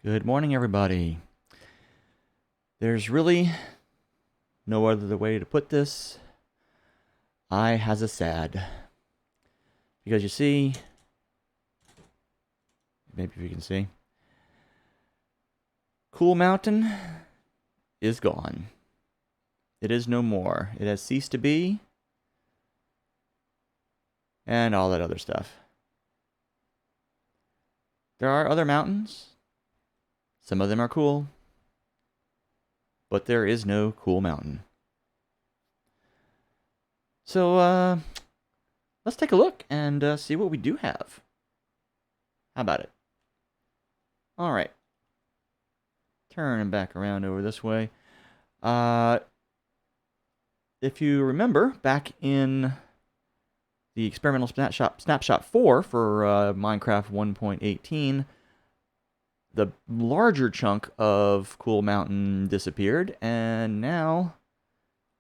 Good morning, everybody. There's really no other way to put this. I has a sad. Because you see, maybe if you can see, Cool Mountain is gone. It is no more. It has ceased to be. And all that other stuff. There are other mountains. Some of them are cool. But there is no Cool Mountain. So, let's take a look and see what we do have. How about it? Alright. Turning back around over this way. If you remember, back in the Experimental Snapshot 4 for Minecraft 1.18, the larger chunk of Cool Mountain disappeared, and now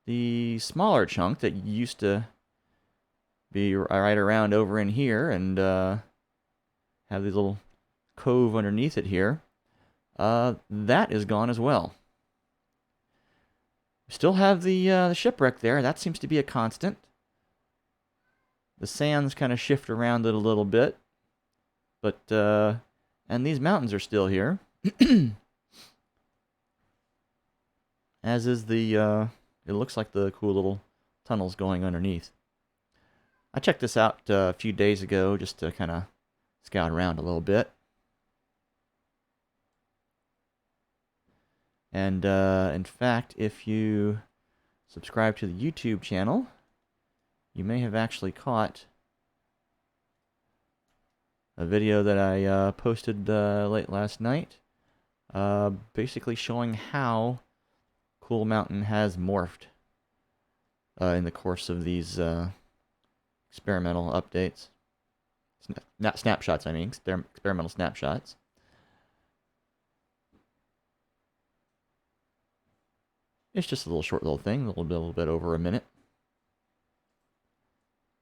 the smaller chunk that used to be right around over in here and have these little cove underneath it here, that is gone as well. We still have the shipwreck there. That seems to be a constant. The sands kind of shift around it a little bit, but and these mountains are still here. As is the it looks like the cool little tunnels going underneath. I checked this out a few days ago just to kind of scout around a little bit. And in fact, if you subscribe to the YouTube channel, you may have actually caught a video that I posted late last night, basically showing how Cool Mountain has morphed in the course of these experimental updates. Not snapshots, I mean, experimental snapshots. It's just a little short little thing, a little bit over a minute.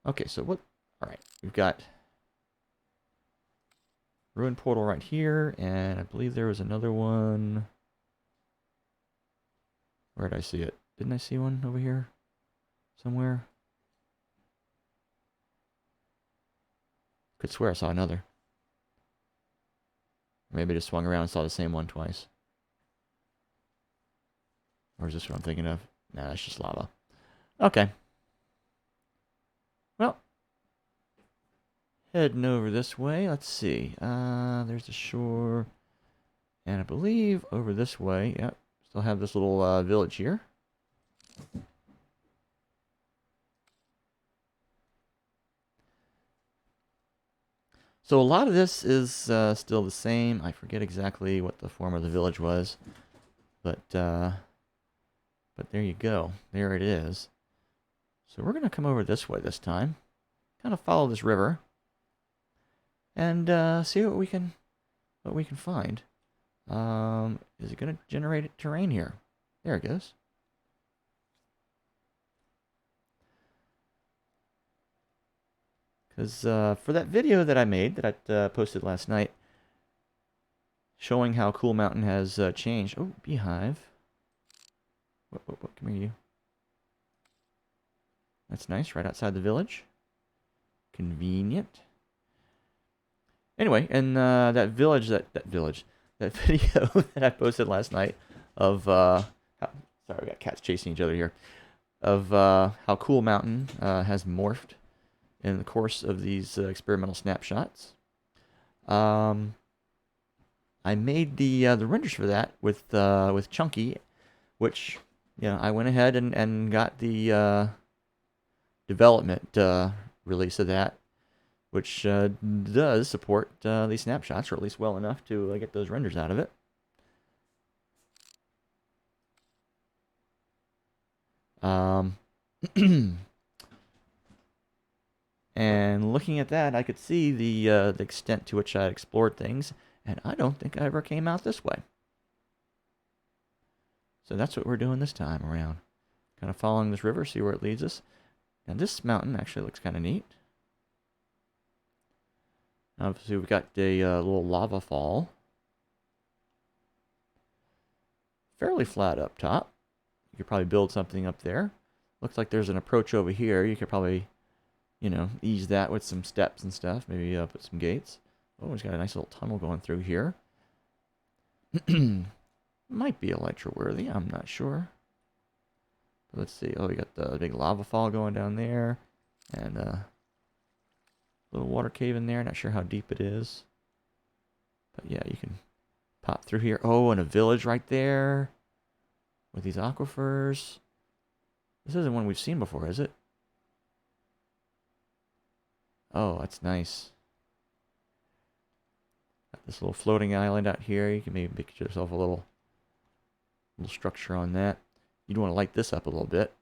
Okay, so what? All right, we've got ruin portal right here, and I believe there was another one. Where did I see it? Didn't I see one over here somewhere? Could swear I saw another. Maybe I just swung around and saw the same one twice. Or is this what I'm thinking of? Nah, that's just lava. Okay. Well, heading over this way. Let's see. There's the shore. And I believe over this way, yep, still have this little village here. So a lot of this is still the same. I forget exactly what the form of the village was. But there you go. There it is. So we're going to come over this way this time. Kind of follow this river. And see what we can find. Is it going to generate terrain here? There it goes. Because for that video that I made, that I posted last night, showing how Cool Mountain has changed. Oh, beehive. What, come here, you. That's nice, right outside the village. Convenient. Anyway, and that video that I posted last night of sorry, we got cats chasing each other here, of how Cool Mountain has morphed in the course of these experimental snapshots. I made the renders for that with Chunky, which I went ahead and got the development release of that, which does support these snapshots, or at least well enough to get those renders out of it. And looking at that, I could see the extent to which I explored things, and I don't think I ever came out this way. So that's what we're doing this time around. Kind of following this river, see where it leads us. Now this mountain actually looks kind of neat. Obviously we've got a little lava fall. fairly flat up top. You could probably build something up there. Looks like there's an approach over here. You could probably, you know, ease that with some steps and stuff. Maybe put some gates. Oh, it's got a nice little tunnel going through here. Might be elytra worthy. I'm not sure. But let's see. Oh, we got the big lava fall going down there. And a little water cave in there. Not sure how deep it is. But yeah, you can pop through here. Oh, and a village right there. With these aquifers. This isn't one we've seen before, is it? Oh, that's nice. Got this little floating island out here. You can maybe make yourself a little structure on that. You'd want to light this up a little bit.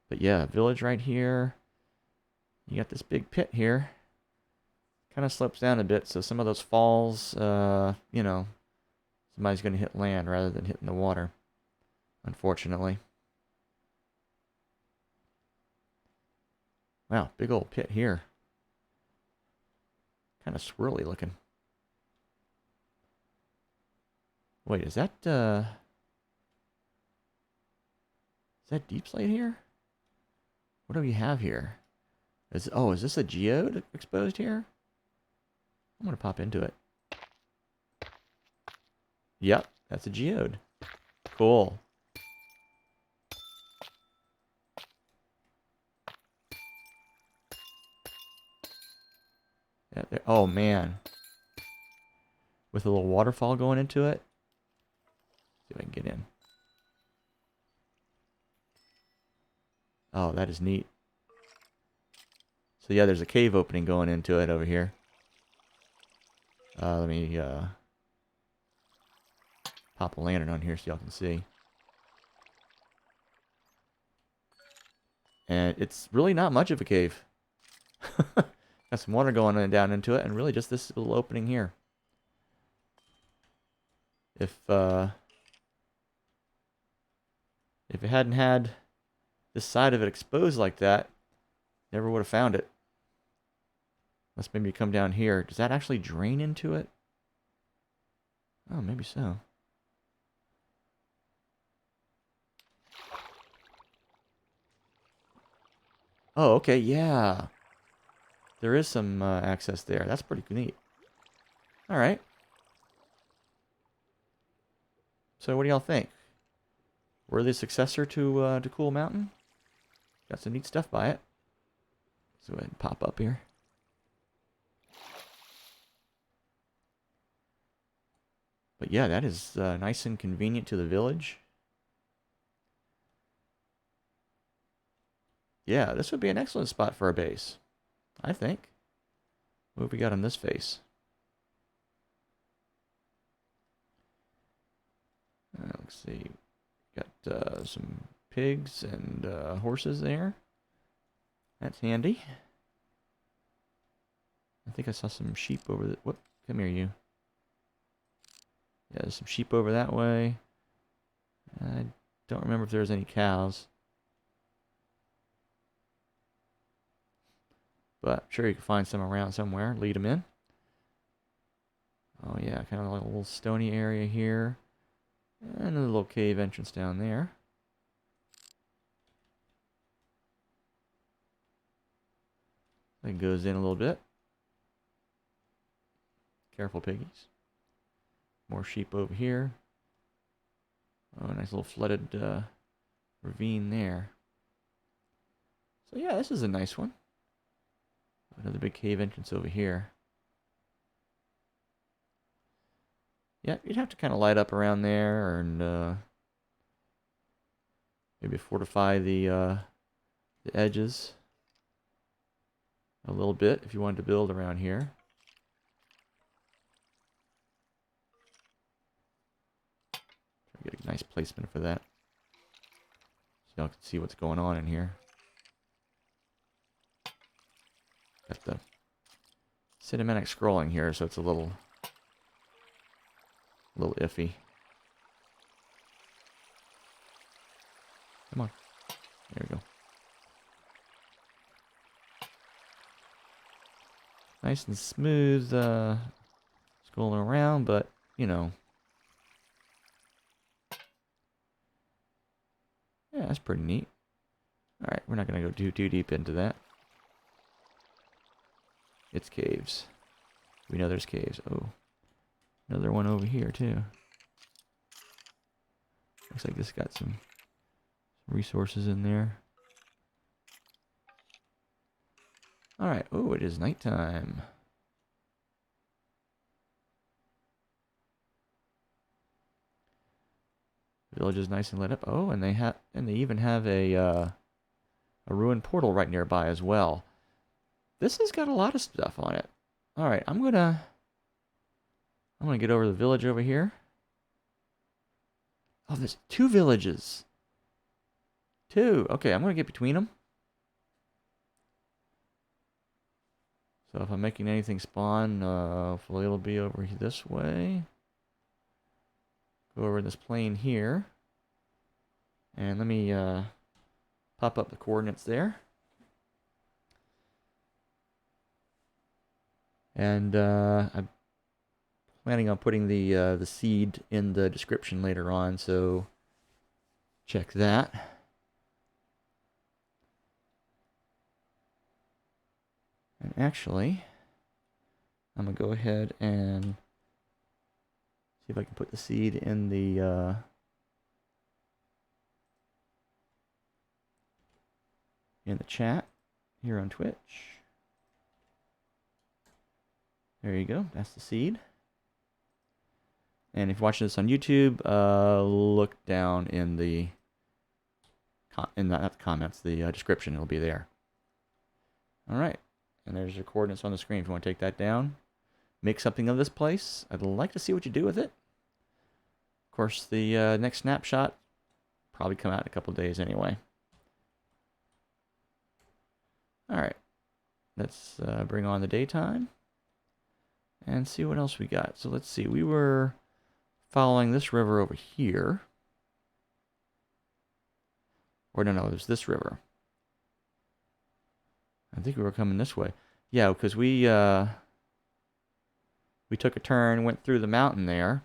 But yeah, village right here. You got this big pit here. Kind of slopes down a bit, so some of those falls, you know, somebody's going to hit land rather than hitting the water, unfortunately. Wow, big old pit here. Kind of swirly looking. Wait, is that deep slate here? What do we have here? Is this a geode exposed here? I'm gonna pop into it. Yep, that's a geode. Cool. Yeah, oh man. With a little waterfall going into it. See if I can get in. Oh, that is neat. So yeah, there's a cave opening going into it over here. Let me pop a lantern on here so y'all can see. And it's really not much of a cave. Got some water going down into it, and really just this little opening here. If it hadn't had this side of it exposed like that, never would have found it. Unless maybe you come down here. Does that actually drain into it? Oh, maybe so. Oh, okay, yeah. There is some access there. That's pretty neat. All right. So what do y'all think? Worthy successor to Cool Mountain? Got some neat stuff by it. Let's go ahead and pop up here. But yeah, that is nice and convenient to the village. Yeah, this would be an excellent spot for a base, I think. What have we got on this face? Let's see. Got some pigs and horses there. That's handy. I think I saw some sheep over the... Whoop, come here, you. Yeah, there's some sheep over that way. I don't remember if there was any cows. But I'm sure you can find some around somewhere. Lead them in. Oh yeah, kind of like a little stony area here. And a little cave entrance down there. It goes in a little bit. Careful, piggies. More sheep over here. Oh, nice little flooded ravine there. So yeah, this is a nice one. Another big cave entrance over here. Yeah, you'd have to kind of light up around there and maybe fortify the edges a little bit if you wanted to build around here. Try to get a nice placement for that, so y'all can see what's going on in here. Got the cinematic scrolling here, so it's a little iffy. Come on. There we go. Nice and smooth scrolling around, but, you know, Yeah, that's pretty neat. Alright, we're not going to go too deep into that. It's caves. We know there's caves. Oh, another one over here, too. Looks like this got some resources in there. Alright, oh, it is nighttime. The village is nice and lit up. Oh, and they even have a ruined portal right nearby as well. This has got a lot of stuff on it. Alright, I'm gonna get over to the village over here. Oh, there's 2 villages. 2. Okay, I'm gonna get between them. So if I'm making anything spawn, hopefully it'll be over this way. Go over this plane here. And let me pop up the coordinates there. And I'm planning on putting the seed in the description later on, so check that. And actually, I'm going to go ahead and see if I can put the seed in the chat here on Twitch. There you go. That's the seed. And if you're watching this on YouTube, look down in the not the comments, the description. It'll be there. All right. And there's your coordinates on the screen if you want to take that down. Make something of this place. I'd like to see what you do with it. Of course, the next snapshot probably come out in a couple of days anyway. All right. Let's bring on the daytime and see what else we got. So let's see. We were following this river over here. Or no, there's this river. I think we were coming this way. Yeah, because we took a turn, went through the mountain there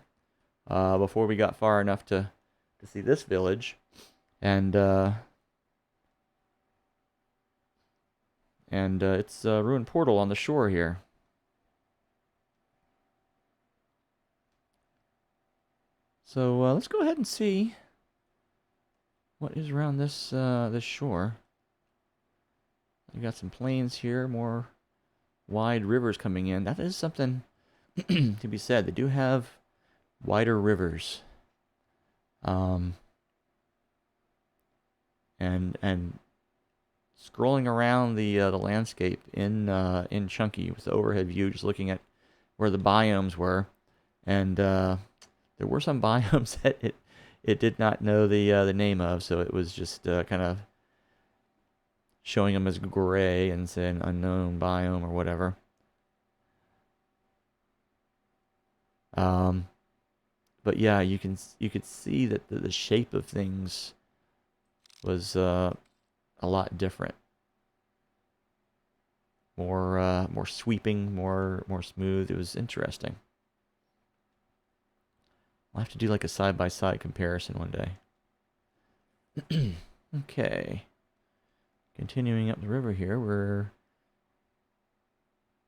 before we got far enough to see this village, and it's a ruined portal on the shore here. So let's go ahead and see what is around this this shore. We got some plains here, more wide rivers coming in. That is something to be said. They do have wider rivers, and scrolling around the landscape in Chunky with the overhead view, just looking at where the biomes were, and there were some biomes that it did not know the name of, so it was just kind of showing them as gray and saying unknown biome or whatever. But yeah, you could see that the shape of things was a lot different, more sweeping, more smooth. It was interesting. I'll have to do like a side-by-side comparison one day. Okay. Continuing up the river here, we're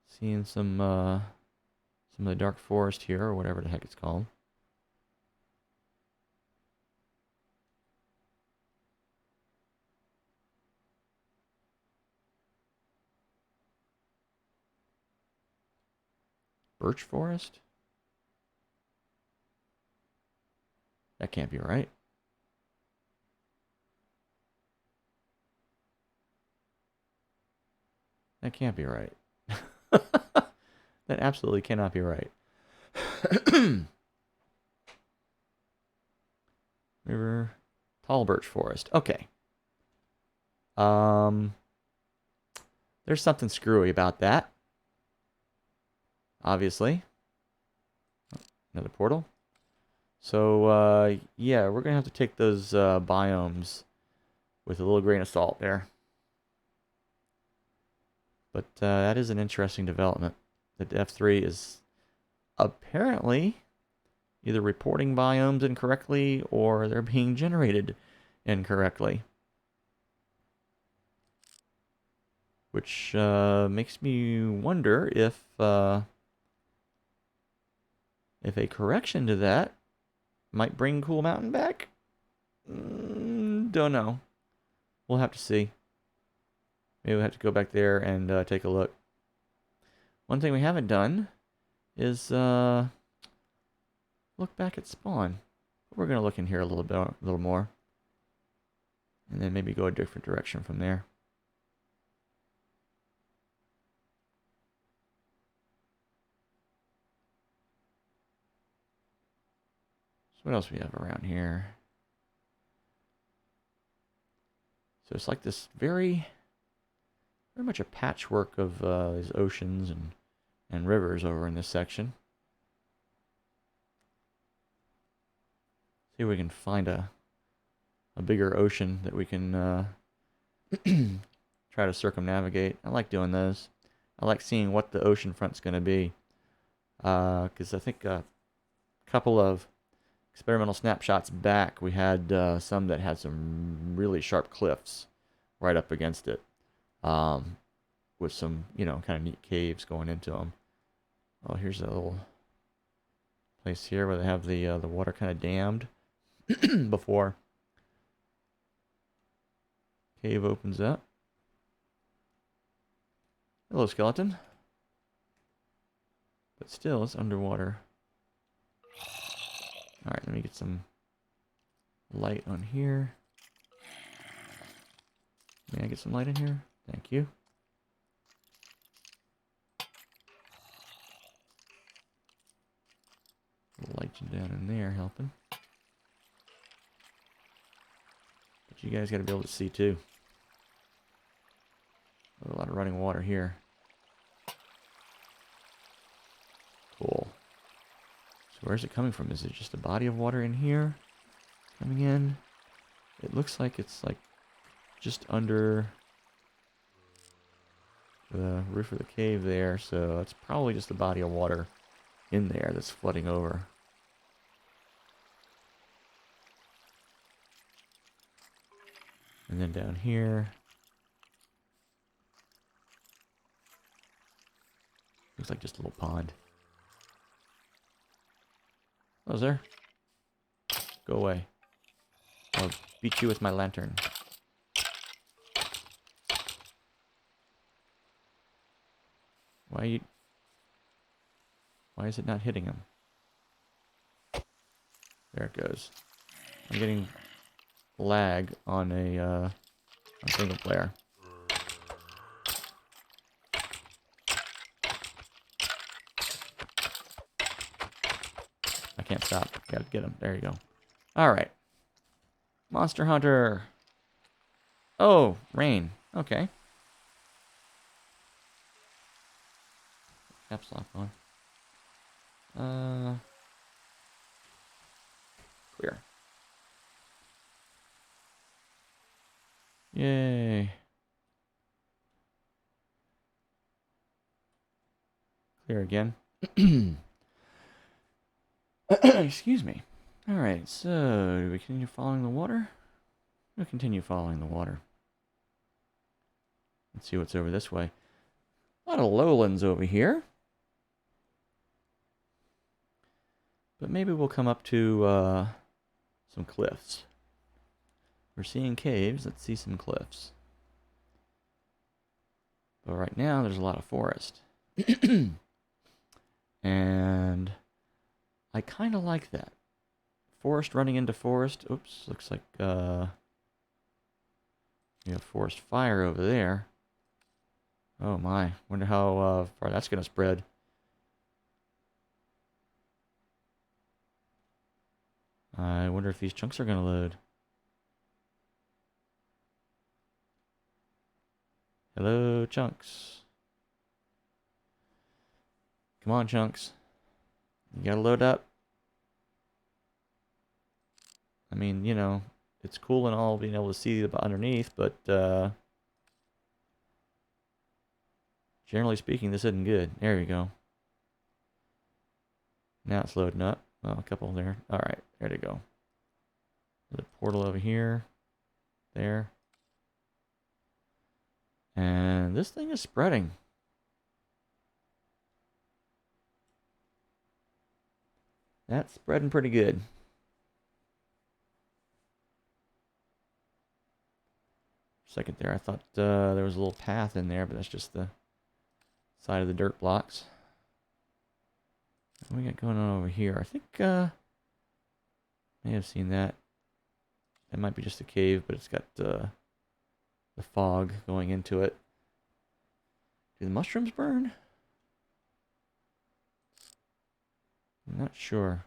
seeing some of the dark forest here, or whatever the heck it's called. Birch forest? That can't be right. That can't be right. That absolutely cannot be right. River, tall birch forest. Okay. There's something screwy about that. Obviously. Another portal. So, yeah, we're going to have to take those biomes with a little grain of salt there. But that is an interesting development. That F3 is apparently either reporting biomes incorrectly or they're being generated incorrectly. Which makes me wonder if a correction to that might bring Cool Mountain back? Don't know. We'll have to see. Maybe we'll have to go back there and take a look. One thing we haven't done is look back at spawn. We're going to look in here a little more. And then maybe go a different direction from there. So what else we have around here? So it's like this very much a patchwork of these oceans and rivers over in this section. See if we can find a bigger ocean that we can try to circumnavigate. I like doing those. I like seeing what the ocean front's going to be. Because I think a couple of experimental snapshots back, we had some that had some really sharp cliffs right up against it. With some, kind of neat caves going into them. Oh, here's a little place here where they have the water kind of dammed before cave opens up. Hello, skeleton. But still, it's underwater. Alright, let me get some light on here. May I get some light in here? Thank you. Light you down in there, helping. But you guys got to be able to see too. A lot of running water here. Cool. So where's it coming from? Is it just a body of water in here? Coming in? It looks like it's like just under the roof of the cave there, so it's probably just a body of water in there that's flooding over. And then down here, looks like just a little pond. Oh, there. Go away. I'll beat you with my lantern. Why is it not hitting him? There it goes. I'm getting lag on a single player. I can't stop. Gotta get him. There you go. Alright. Monster Hunter. Oh, rain. Okay. Caps lock on. Clear. Yay. Clear again. Excuse me. Alright, so do we continue following the water? We'll continue following the water. Let's see what's over this way. A lot of lowlands over here. But maybe we'll come up to some cliffs. We're seeing caves. Let's see some cliffs. But right now, there's a lot of forest. And I kind of like that. Forest running into forest. Oops, looks like we have forest fire over there. Oh my, wonder how far that's going to spread. I wonder if these chunks are going to load. Hello, chunks. Come on, chunks. You gotta load up. I mean, it's cool and all being able to see underneath, but generally speaking, this isn't good. There we go. Now it's loading up. Well, a couple there. Alright, there to go. There's a portal over here. there. And this thing is spreading. That's spreading pretty good. Second there, I thought there was a little path in there, but that's just the side of the dirt blocks. What we got going on over here? I think may have seen that. That might be just a cave, but it's got the fog going into it. Do the mushrooms burn? I'm not sure.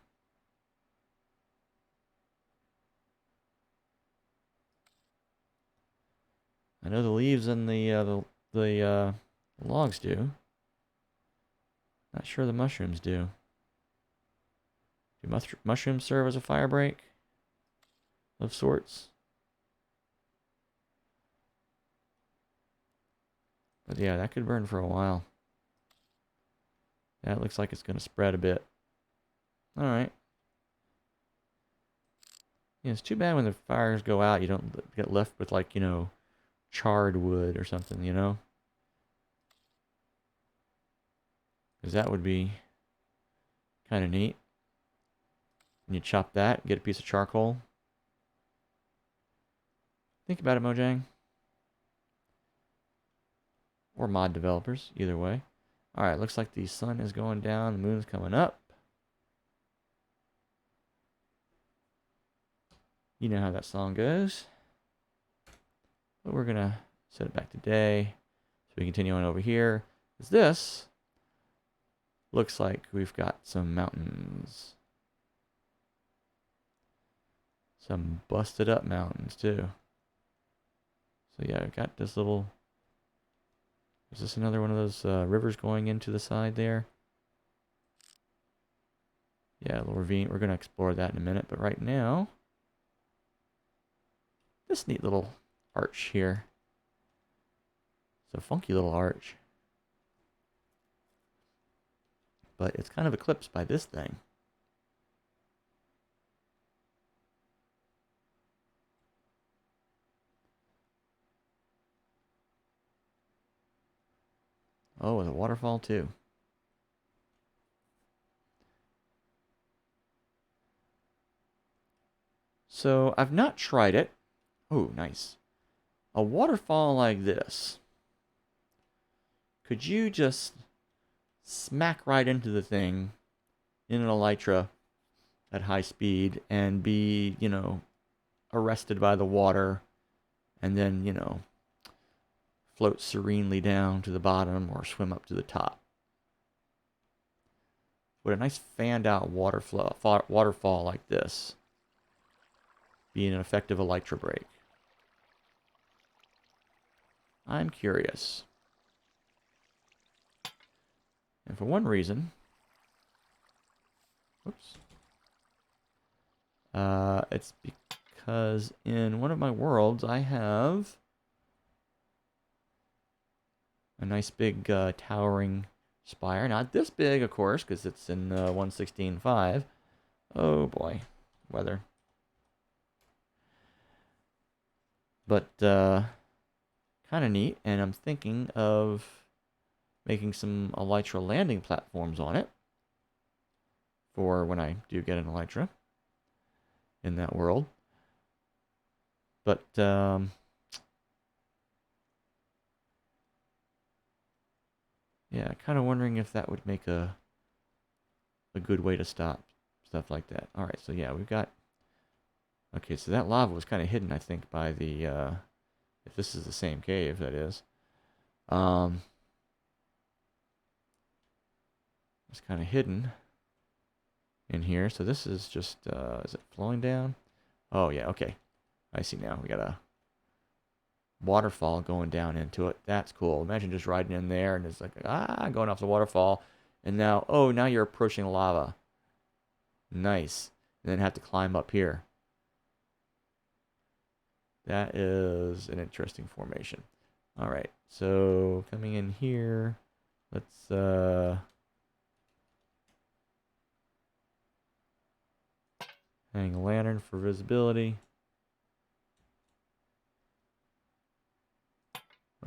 I know the leaves and the logs do. Not sure the mushrooms do. Do mushrooms serve as a fire break of sorts? But yeah, that could burn for a while. That looks like it's going to spread a bit. Alright. Yeah, it's too bad when the fires go out, you don't get left with, like, you know, charred wood or something, you know? Because that would be kind of neat. And you chop that, get a piece of charcoal. Think about it, Mojang. Or mod developers, either way. Alright, looks like the sun is going down, the moon's coming up. You know how that song goes. But we're going to set it back to day. So we continue on over here. This looks like we've got some mountains. Some busted up mountains too. So yeah, I've got this little... Is this another one of those rivers going into the side there? Yeah, a little ravine. We're going to explore that in a minute. But right now... This neat little arch here. It's a funky little arch. But it's kind of eclipsed by this thing. Oh, and a waterfall too. So I've not tried it. Oh, nice. A waterfall like this. Could you just smack right into the thing in an elytra at high speed and be, you know, arrested by the water and then, you know, float serenely down to the bottom or swim up to the top? Would a nice fanned out waterfall like this be an effective elytra break? I'm curious. And for one reason, whoops, it's because in one of my worlds I have a nice big towering spire. Not this big, of course, because it's in 1.16.5. Oh boy, weather. But kind of neat, and I'm thinking of making some elytra landing platforms on it for when I do get an elytra in that world. But yeah, kind of wondering if that would make a good way to stop stuff like that. All right, so yeah, we've got... Okay, so that lava was kind of hidden, I think, by the... if this is the same cave, that is. It's kind of hidden in here. So this is just... is it flowing down? Oh, yeah, okay. I see now. We got a waterfall going down into it. That's cool. Imagine just riding in there and it's like, going off the waterfall. And now, oh, now you're approaching lava. Nice. And then have to climb up here. That is an interesting formation. All right, so coming in here, let's hang a lantern for visibility.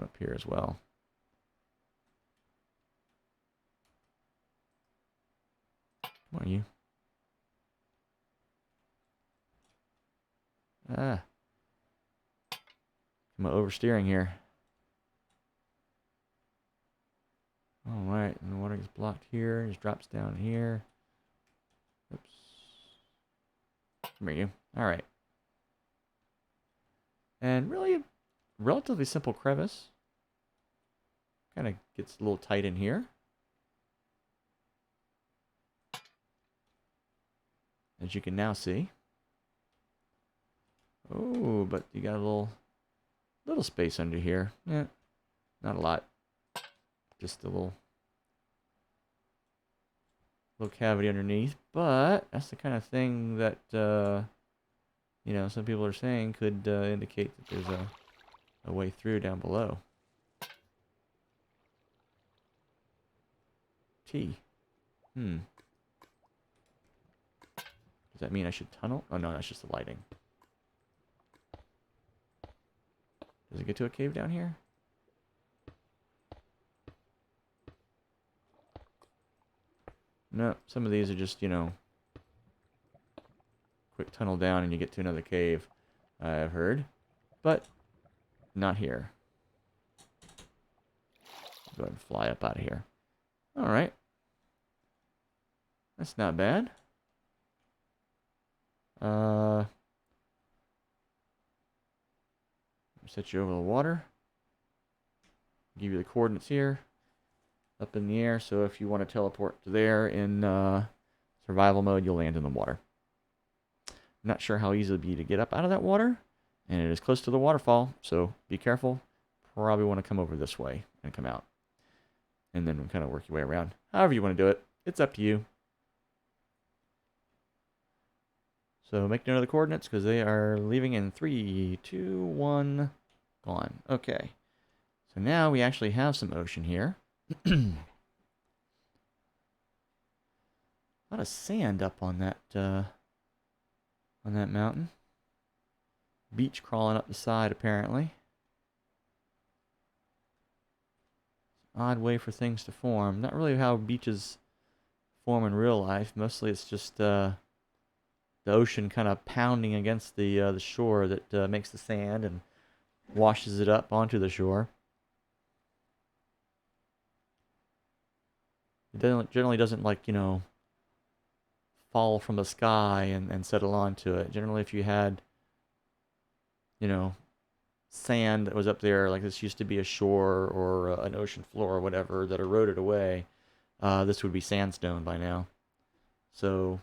One up here as well. Come on, you. Ah. I'm oversteering here. Alright, and the water gets blocked here. Just drops down here. Oops. Come here, you. Alright. And really, a relatively simple crevice. Kind of gets a little tight in here. As you can now see. Oh, but you got a little space under here. Yeah, not a lot. Just a little cavity underneath. But that's the kind of thing that you know, some people are saying could indicate that there's a way through down below. T. Does that mean I should tunnel? Oh no, that's just the lighting. Does it get to a cave down here? No, some of these are just, you know, quick tunnel down and you get to another cave, I've heard. But not here. Go ahead and fly up out of here. Alright. That's not bad. Set you over the water. Give you the coordinates here. Up in the air, so if you want to teleport to there in survival mode, you'll land in the water. I'm not sure how easy it'll be to get up out of that water, and it is close to the waterfall, so be careful. Probably want to come over this way and come out. And then kind of work your way around. However you want to do it, it's up to you. So make note of the coordinates, because they are leaving in 3, 2, 1, gone. Okay. So now we actually have some ocean here. A lot of sand up on that mountain. Beach crawling up the side, apparently. Odd way for things to form. Not really how beaches form in real life. Mostly it's just the ocean kind of pounding against the shore that makes the sand and washes it up onto the shore. It generally doesn't, like, you know, fall from the sky and settle onto it. Generally, if you had, you know, sand that was up there, like this used to be a shore or an ocean floor or whatever that eroded away, this would be sandstone by now. So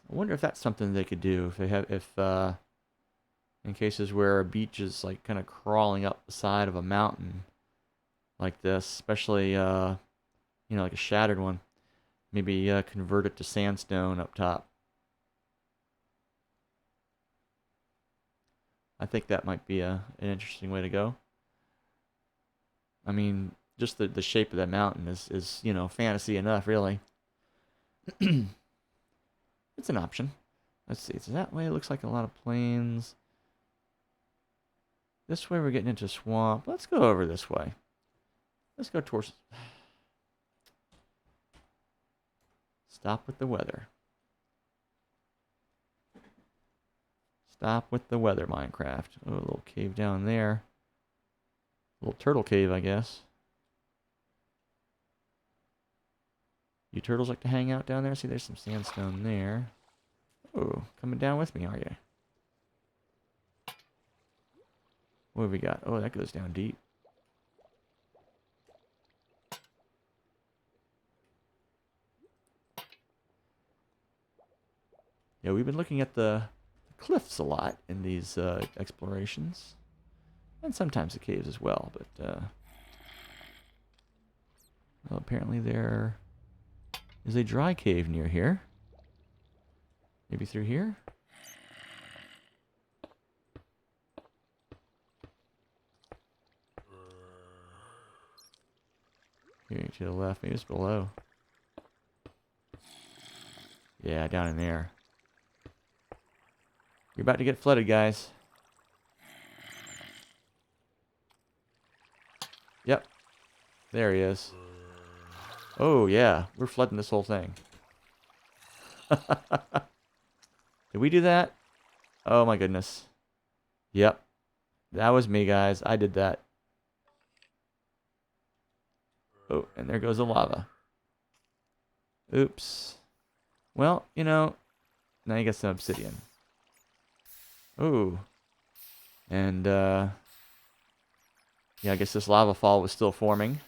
I wonder if that's something they could do if in cases where a beach is like kind of crawling up the side of a mountain like this, especially you know, like a shattered one. Maybe convert it to sandstone up top. I think that might be an interesting way to go. I mean, just the shape of that mountain is, you know, fantasy enough, really. It's an option. Let's see, it's that way. It looks like a lot of plains. This way we're getting into swamp. Let's go over this way. Let's go towards... Stop with the weather. Stop with the weather, Minecraft. Oh, a little cave down there. A little turtle cave, I guess. You turtles like to hang out down there? See, there's some sandstone there. Oh, coming down with me, are you? What have we got? Oh, that goes down deep. Yeah, we've been looking at the cliffs a lot in these explorations. And sometimes the caves as well, but well, apparently there is a dry cave near here. Maybe through here? Here to the left, maybe it's below. Yeah, down in there. You're about to get flooded, guys. Yep. There he is. Oh, yeah. We're flooding this whole thing. Did we do that? Oh, my goodness. Yep. That was me, guys. I did that. Oh, and there goes the lava. Oops. Well, you know, now you got some obsidian. Ooh. And, yeah, I guess this lava fall was still forming.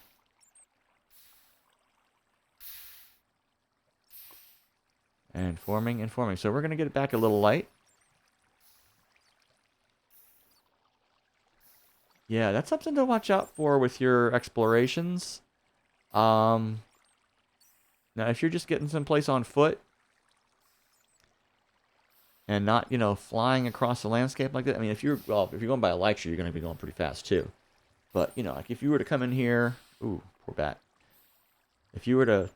And forming and forming. So we're going to get it back a little light. Yeah, that's something to watch out for with your explorations. Now, if you're just getting someplace on foot and not, you know, flying across the landscape like that. I mean, if you're going by a elytra, you're going to be going pretty fast too. But, you know, like if you were to come in here, ooh, poor bat. If you were to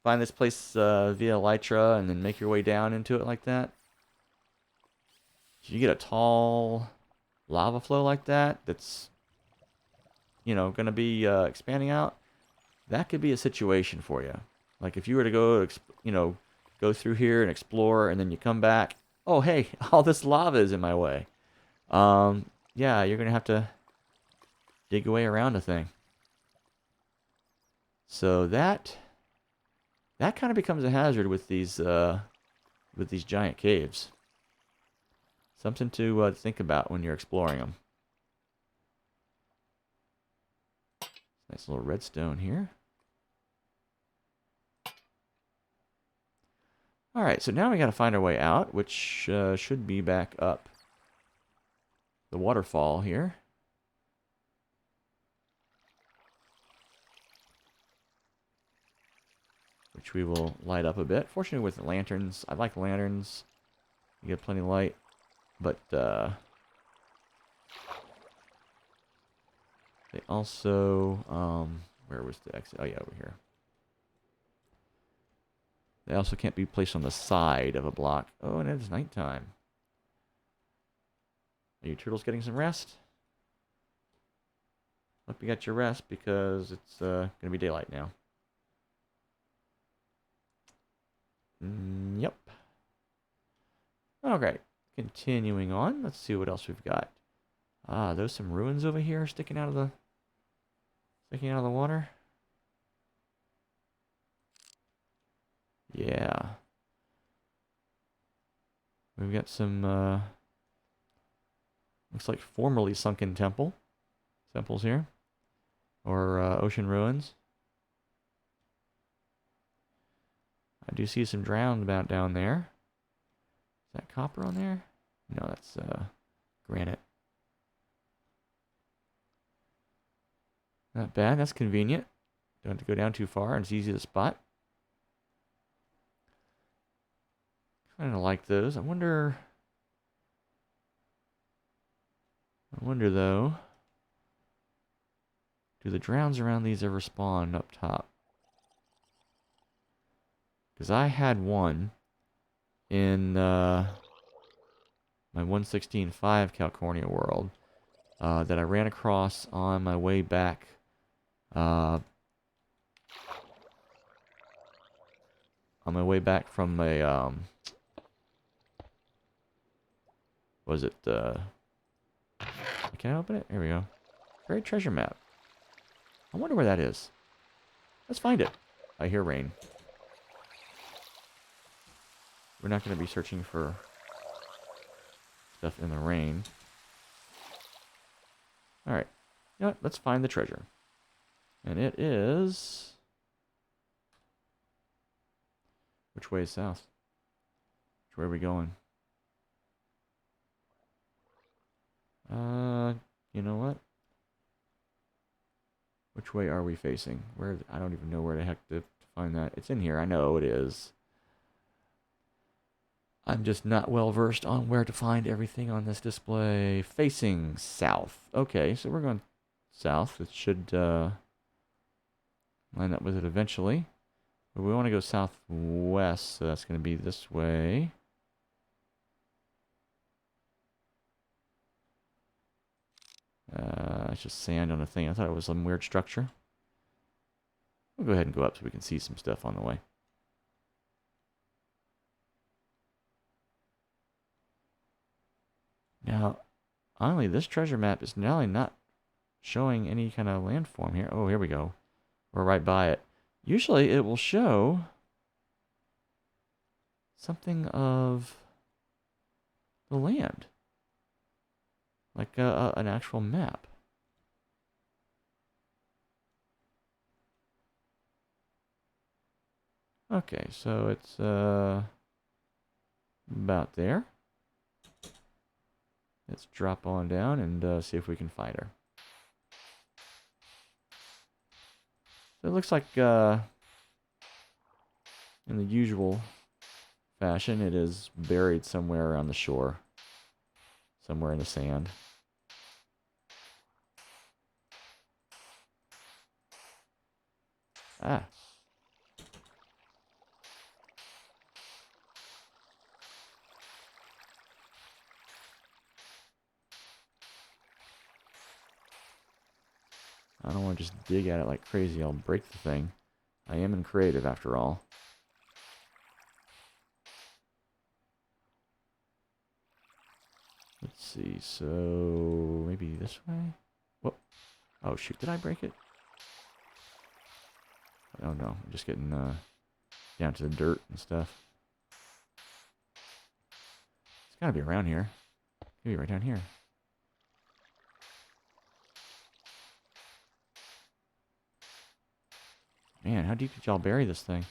find this place via elytra and then make your way down into it like that, if you get a tall lava flow like that, that's, you know, going to be expanding out, that could be a situation for you. Like if you were to go, you know, go through here and explore, and then you come back, oh hey, all this lava is in my way. Yeah, you're gonna have to dig your way around a thing. So that kind of becomes a hazard with these giant caves. Something to think about when you're exploring them. Nice little redstone here. Alright, so now we got to find our way out, which should be back up the waterfall here. Which we will light up a bit. Fortunately with the lanterns, I like lanterns. You get plenty of light. But they also, where was the exit? Oh yeah, over here. They also can't be placed on the side of a block. Oh, and it's nighttime. Are you turtles getting some rest? Hope you got your rest because it's going to be daylight now. Yep. Okay, continuing on. Let's see what else we've got. Ah, there's some ruins over here sticking out of the water. Yeah. We've got some looks like formerly sunken temples here, or ocean ruins. I do see some drowned about down there. Is that copper on there? No, that's granite. Not bad. That's convenient. Don't have to go down too far, and it's easy to spot. Kind of like those. I wonder though, do the drowns around these ever spawn up top? Because I had one in my 1.16.5 Cowcornia world that I ran across on my way back. On my way back from a was it can I open it? Here we go. Buried treasure map. I wonder where that is. Let's find it. I hear rain. We're not going to be searching for stuff in the rain. Alright. You know what? Let's find the treasure. And it is... Which way is south? Which way are we going? You know what? Which way are we facing? Where? I don't even know where the heck to find that. It's in here. I know it is. I'm just not well versed on where to find everything on this display. Facing south. Okay, so we're going south. It should line up with it eventually. But we want to go southwest, so that's going to be this way. It's just sand on a thing. I thought it was some weird structure. We'll go ahead and go up so we can see some stuff on the way. Now, honestly, this treasure map is now not showing any kind of landform here. Oh, here we go. We're right by it. Usually it will show something of the land. Like an actual map. Okay, so it's about there. Let's drop on down and see if we can find her. So it looks like in the usual fashion, it is buried somewhere around the shore. Somewhere in the sand. Ah. I don't want to just dig at it like crazy. I'll break the thing. I am in creative after all. Let's see. So maybe this way? Whoop. Oh shoot, did I break it? Oh no, I'm just getting down to the dirt and stuff. It's gotta be around here. Maybe right down here. Man, how deep did y'all bury this thing?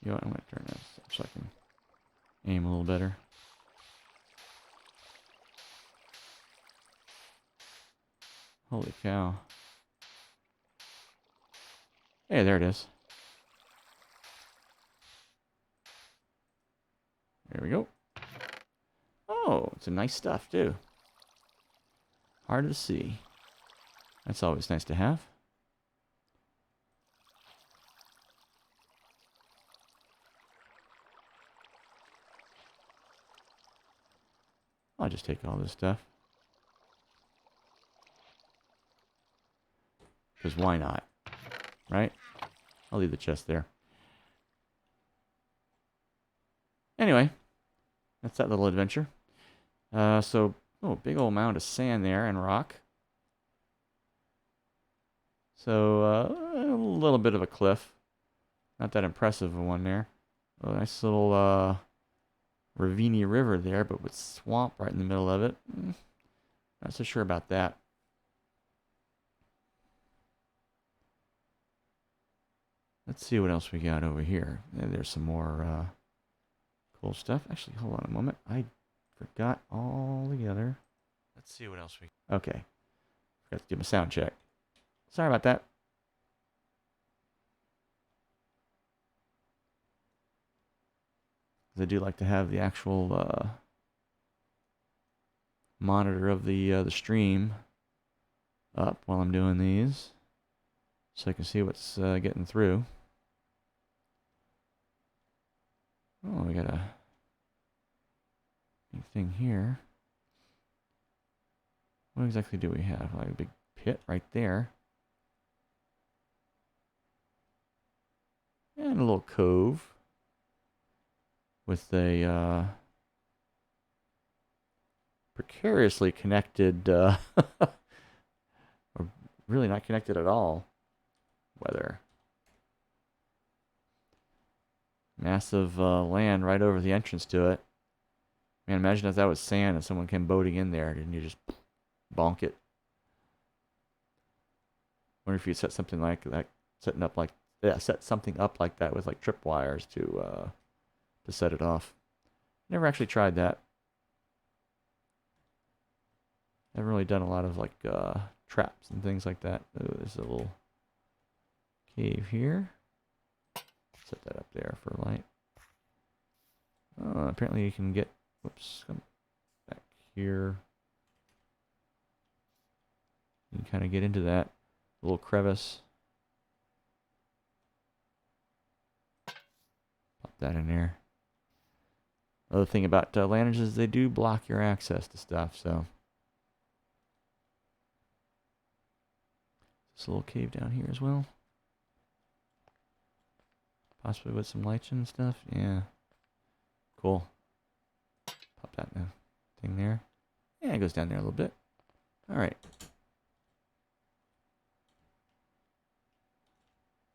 You know what, I'm gonna turn this up so I can aim a little better. Holy cow. Hey, there it is. There we go. Oh, it's a nice stuff, too. Hard to see. That's always nice to have. I'll just take all this stuff. Because why not? Right? I'll leave the chest there. Anyway, that's that little adventure. So, big old mound of sand there and rock. So, a little bit of a cliff. Not that impressive of one there. A nice little ravine river there, but with swamp right in the middle of it. Not so sure about that. Let's see what else we got over here. There's some more cool stuff. Actually, hold on a moment. I forgot altogether. Let's see what else we... Okay. Forgot to do my sound check. Sorry about that. I do like to have the actual monitor of the stream up while I'm doing these, so I can see what's getting through. Oh, we got a big thing here. What exactly do we have? Like a big pit right there. And a little cove with a precariously connected, or really not connected at all, weather. Massive land right over the entrance to it. Man, imagine if that was sand and someone came boating in there, didn't you just bonk it? Wonder if you set something like that, set something up like that with like tripwires to set it off. Never actually tried that. Never really done a lot of like traps and things like that. Oh, there's a little cave here. Set that up there for light. Apparently you can get, whoops, come back here. You can kind of get into that little crevice. Pop that in there. Other thing about lanterns is they do block your access to stuff, so. This little cave down here as well. Possibly with some lights and stuff. Yeah. Cool. Pop that thing there. Yeah, it goes down there a little bit. Alright.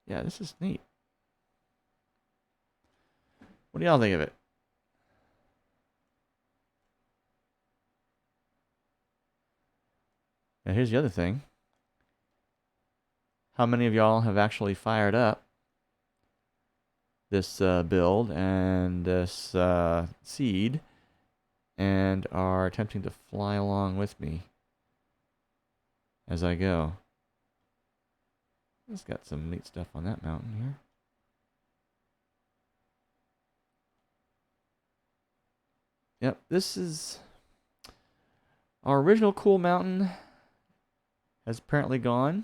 Yeah, this is neat. What do y'all think of it? Now here's the other thing. How many of y'all have actually fired up this build and this seed and are attempting to fly along with me as I go? It's got some neat stuff on that mountain here. Yep, this is our original cool mountain has apparently gone.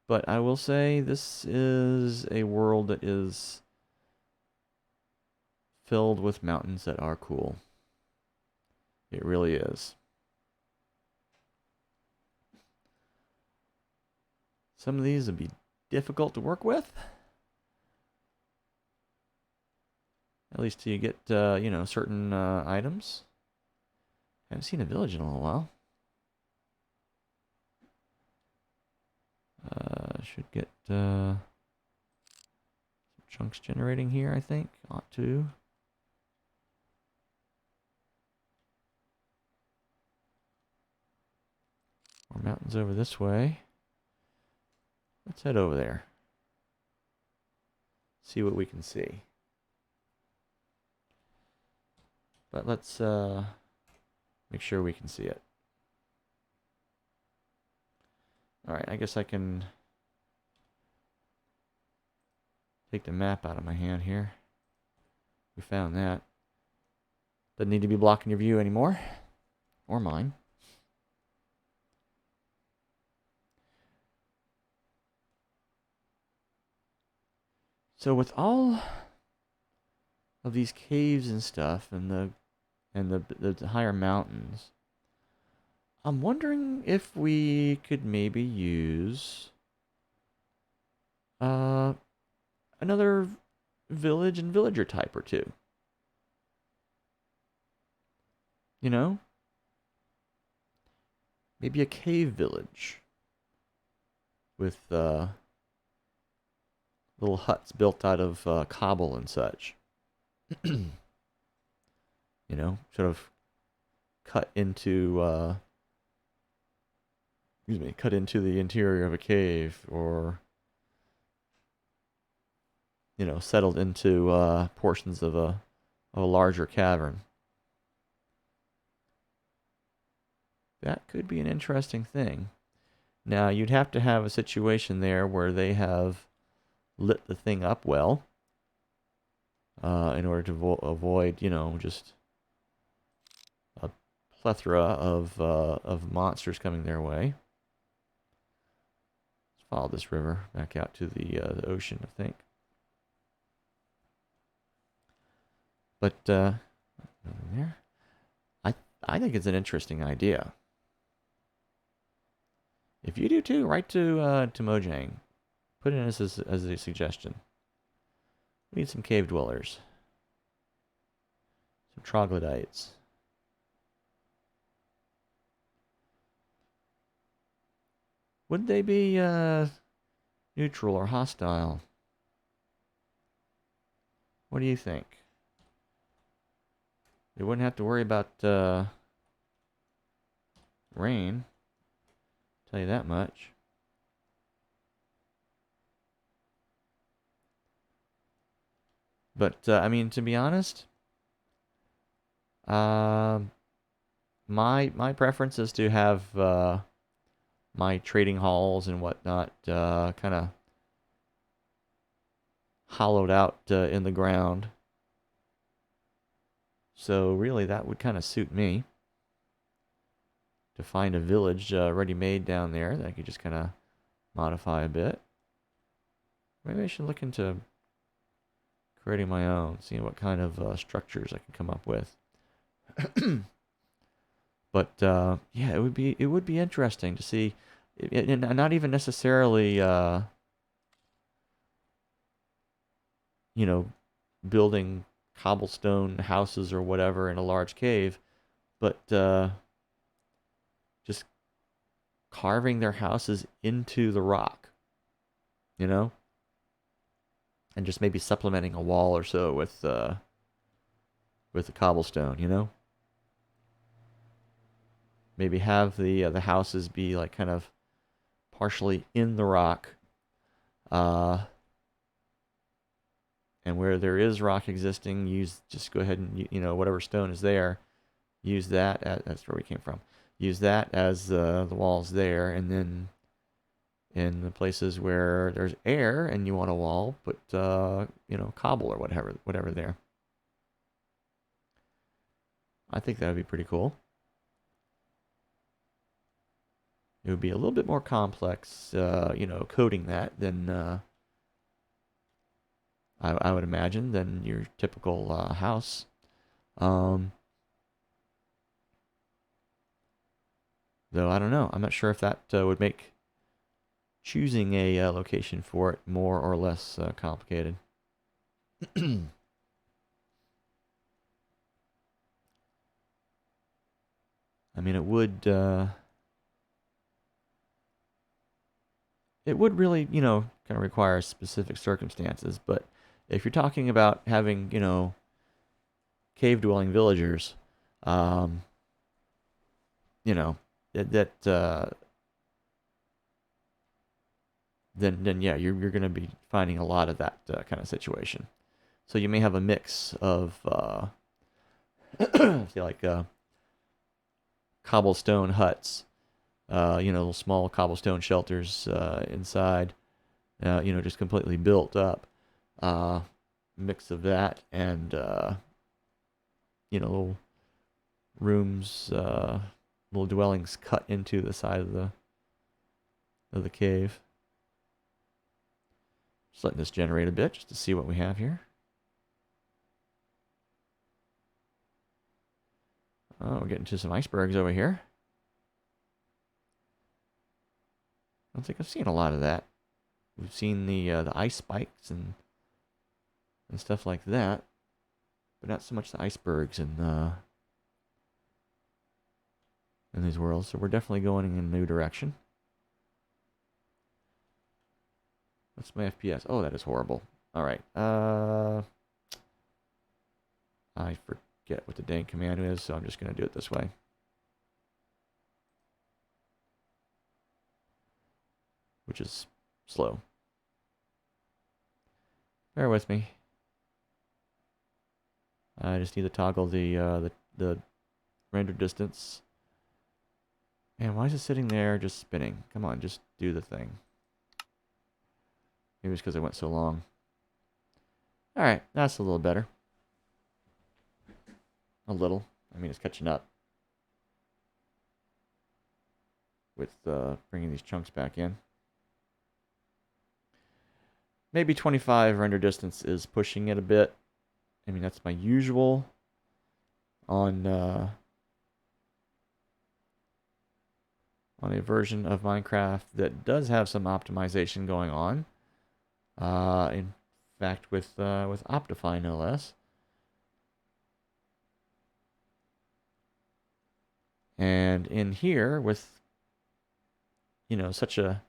But I will say this is a world that is filled with mountains that are cool. It really is. Some of these would be difficult to work with. At least till you get, you know, certain items. I haven't seen a village in a little while. Should get some chunks generating here, I think. Ought to. More mountains over this way. Let's head over there. See what we can see. But let's make sure we can see it. Alright, I guess I can take the map out of my hand here. We found that. Doesn't need to be blocking your view anymore. Or mine. So with all of these caves and stuff and the higher mountains, I'm wondering if we could maybe use another village and villager type or two. You know? Maybe a cave village with little huts built out of cobble and such. You know, sort of cut into cut into the interior of a cave, or you know, settled into portions of a larger cavern. That could be an interesting thing. Now, you'd have to have a situation there where they have lit the thing up well, in order to avoid, you know, just a plethora of monsters coming their way. Let's follow this river back out to the ocean, I think. But there, I think it's an interesting idea. If you do too, write to Mojang. Put it in as a suggestion. We need some cave dwellers. Some troglodytes. Would they be neutral or hostile? What do you think? They wouldn't have to worry about rain. Tell you that much. But I mean, to be honest, my preference is to have my trading halls and whatnot kind of hollowed out in the ground. So really, that would kind of suit me. to find a village ready made down there that I could just kind of modify a bit. Maybe I should look into creating my own, seeing what kind of structures I can come up with. But yeah, it would be interesting to see, and not even necessarily you know, building cobblestone houses or whatever in a large cave, but just carving their houses into the rock, you know, and just maybe supplementing a wall or so with the cobblestone, you know. Maybe have the houses be like kind of partially in the rock, and where there is rock existing, just go ahead and whatever stone is there, use that that's where we came from. Use that as the walls there, and then in the places where there's air and you want a wall, put cobble or whatever there. I think that would be pretty cool. It would be a little bit more complex, coding that than I would imagine than your typical house. Though I don't know. I'm not sure if that would make choosing a location for it more or less complicated. I mean, it would really, kind of require specific circumstances. But if you're talking about having, cave-dwelling villagers, then yeah, you're going to be finding a lot of that kind of situation. So you may have a mix of, say, like cobblestone huts, little small cobblestone shelters inside, just completely built up. Mix of that and, little rooms, little dwellings cut into the side of the cave. Just letting this generate a bit just to see what we have here. Oh, we're getting to some icebergs over here. I don't think I've seen a lot of that. We've seen the ice spikes and stuff like that, but not so much the icebergs in these worlds. So we're definitely going in a new direction. What's my FPS? Oh, that is horrible. All right. I forget what the dang command is, so I'm just going to do it this way. Which is slow. Bear with me. I just need to toggle the render distance. Man, why is it sitting there just spinning? Come on, just do the thing. Maybe it's because I went so long. Alright, that's a little better. A little. I mean, it's catching up. With bringing these chunks back in. Maybe 25 render distance is pushing it a bit. I mean, that's my usual on a version of Minecraft that does have some optimization going on. In fact, with Optifine, no less. And in here, with such a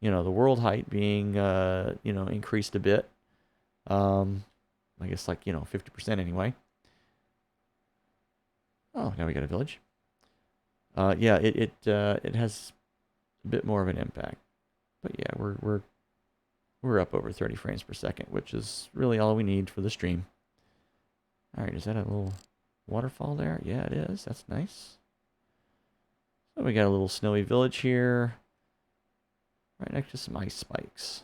the world height being increased a bit, I guess like 50% anyway. Oh, now we got a village. Yeah, it has a bit more of an impact, but yeah, we're up over 30 frames per second, which is really all we need for the stream. All right, is that a little waterfall there? Yeah, it is. That's nice. So we got a little snowy village here, right next to some ice spikes,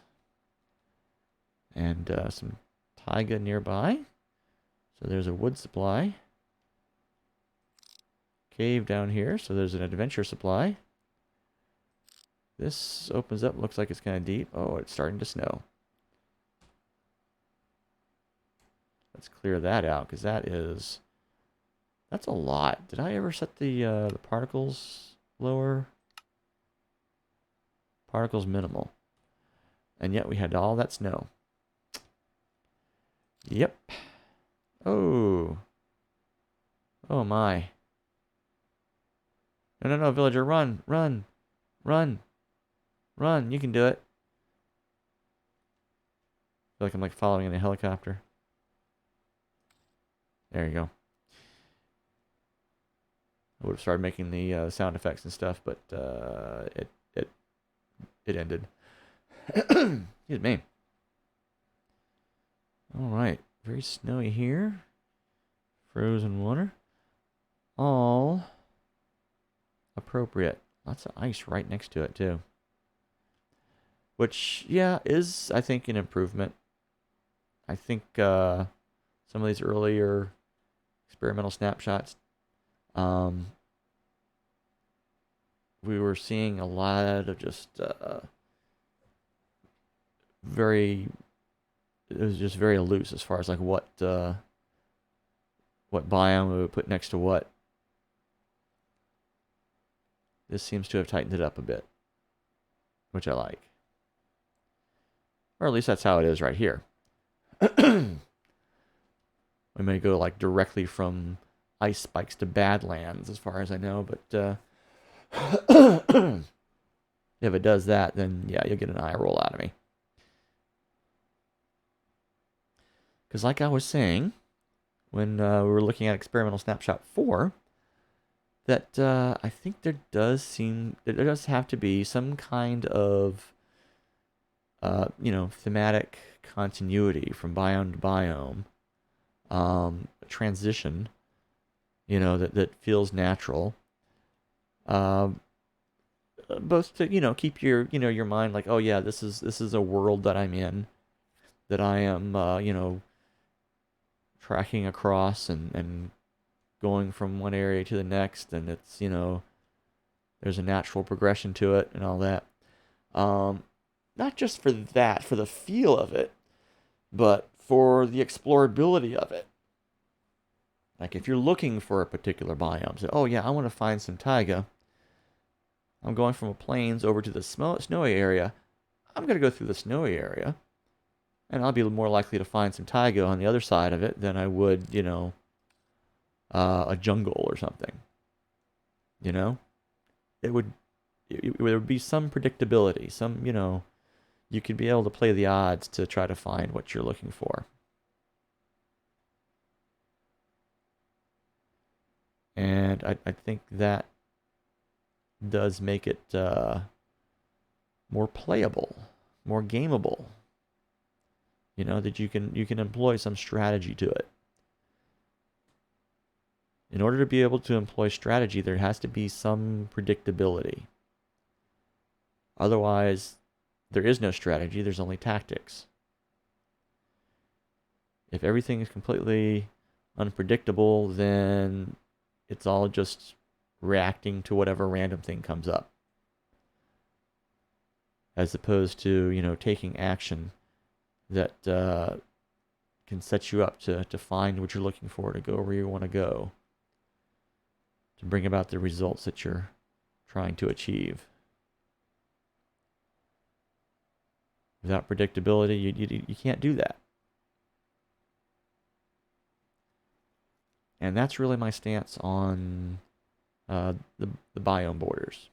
and some taiga nearby. So there's a wood supply. cave down here, so there's an adventure supply. This opens up, looks like it's kind of deep. Oh, it's starting to snow. Let's clear that out, because that's a lot. Did I ever set the particles lower? Particles minimal. And yet we had all that snow. Yep. Oh. Oh my. No, villager, run, run, run, run. You can do it. I feel like I'm like following in a helicopter. There you go. I would have started making the sound effects and stuff, but it ended. Excuse me. All right, very snowy here. Frozen water. All appropriate. Lots of ice right next to it too. Which, yeah, is, I think, an improvement. I think some of these earlier experimental snapshots, we were seeing a lot of just it was just very loose as far as like what biome we would put next to what. This seems to have tightened it up a bit, which I like. Or at least that's how it is right here. We may go like directly from ice spikes to badlands as far as I know, but if it does that, then yeah, you'll get an eye roll out of me. Because like I was saying, when we were looking at Experimental Snapshot 4, that I think there does have to be some kind of thematic continuity from biome to biome, transition, that feels natural. Both to keep your mind like, oh yeah, this is a world that I'm in, that I am tracking across and going from one area to the next, and it's there's a natural progression to it and all that. Not just for that, for the feel of it, but for the explorability of it. Like if you're looking for a particular biome, say, oh yeah, I want to find some taiga. I'm going from the plains over to the snowy area. I'm going to go through the snowy area, and I'll be more likely to find some taiga on the other side of it than I would, a jungle or something. It would be some predictability, some, you could be able to play the odds to try to find what you're looking for. And I think that does make it more playable, more gameable. That you can employ some strategy to it. In order to be able to employ strategy, there has to be some predictability. Otherwise, there is no strategy, there's only tactics. If everything is completely unpredictable, then it's all just reacting to whatever random thing comes up. As opposed to, taking action that can set you up to find what you're looking for, to go where you want to go, to bring about the results that you're trying to achieve. Without predictability, you can't do that. And that's really my stance on the biome borders.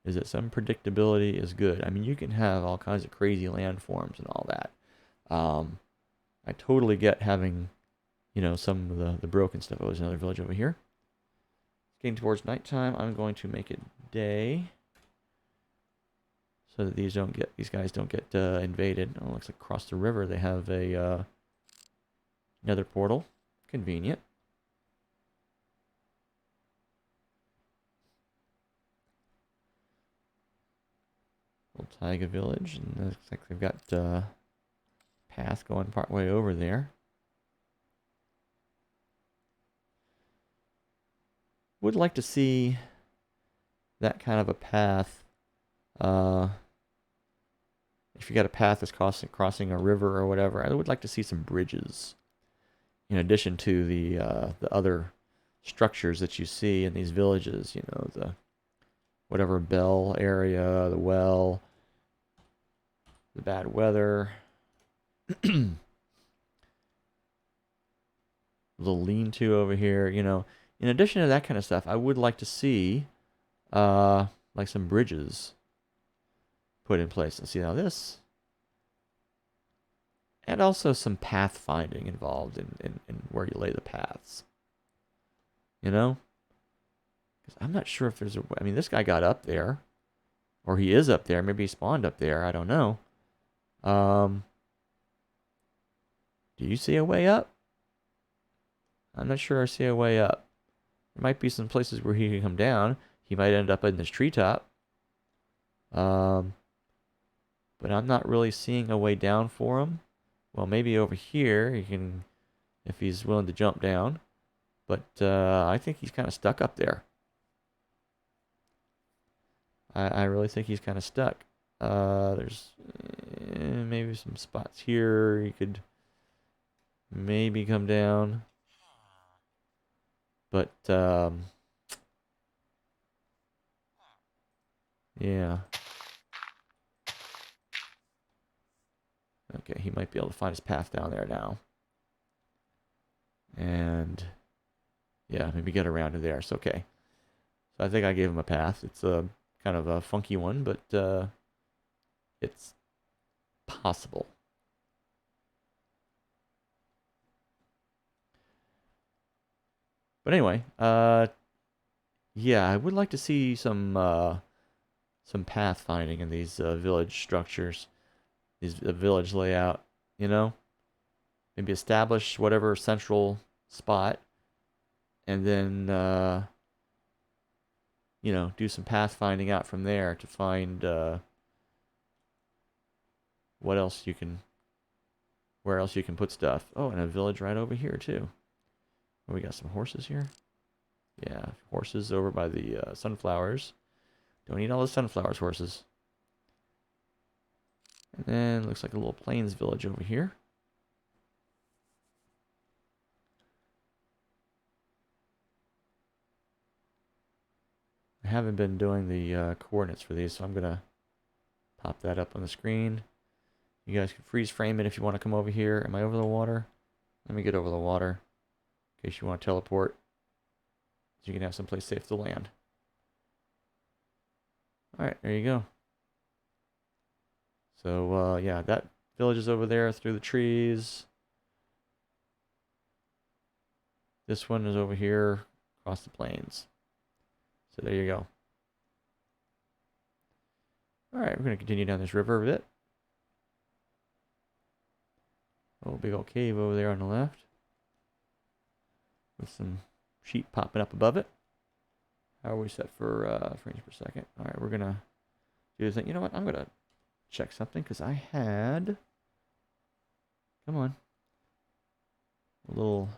Is that some predictability is good. I mean, you can have all kinds of crazy landforms and all that. I totally get having, some of the broken stuff. Oh, there's another village over here. It's getting towards nighttime. I'm going to make it day, so that these guys don't get invaded. Oh, it looks like across the river they have a nether portal. Convenient. Little taiga village, and it looks like they've got path going part way over there. Would like to see that kind of a path. If you got a path that's crossing a river or whatever, I would like to see some bridges. In addition to the other structures that you see in these villages, you know, the whatever bell area, the well, the bad weather, the lean-to over here, you know. In addition to that kind of stuff, I would like to see like some bridges put in place. Let's see now this. And also some pathfinding involved in where you lay the paths. You know? Because I'm not sure if there's a... I mean, this guy got up there. Or he is up there. Maybe he spawned up there. I don't know. Do you see a way up? I'm not sure I see a way up. There might be some places where he can come down. He might end up in this treetop. But I'm not really seeing a way down for him. Well, maybe over here he can, if he's willing to jump down. But I think he's kind of stuck up there. I really think he's kind of stuck. There's maybe some spots here he could maybe come down. But, yeah. Okay, he might be able to find his path down there now. And, yeah, maybe get around to there. It's okay. So I think I gave him a path. It's a kind of a funky one, but it's possible. But anyway, yeah, I would like to see some pathfinding in these village structures, these village layout. You know, maybe establish whatever central spot, and then you know, do some pathfinding out from there to find what else you can, where else you can put stuff. Oh, and a village right over here too. Oh, we got some horses here. Yeah, horses over by the sunflowers. Don't eat all the sunflowers, horses. And then looks like a little plains village over here. I haven't been doing the coordinates for these, so I'm gonna pop that up on the screen. You guys can freeze frame it if you want to come over here. Am I over the water? Let me get over the water in case you want to teleport, so you can have someplace safe to land. Alright, there you go. So, yeah, that village is over there through the trees. This one is over here across the plains. So there you go. Alright, we're going to continue down this river a bit. Oh, big old cave over there on the left. With some sheep popping up above it. How are we set for frames per second? Alright, we're going to do the thing. You know what? I'm going to check something because I had... Come on. A little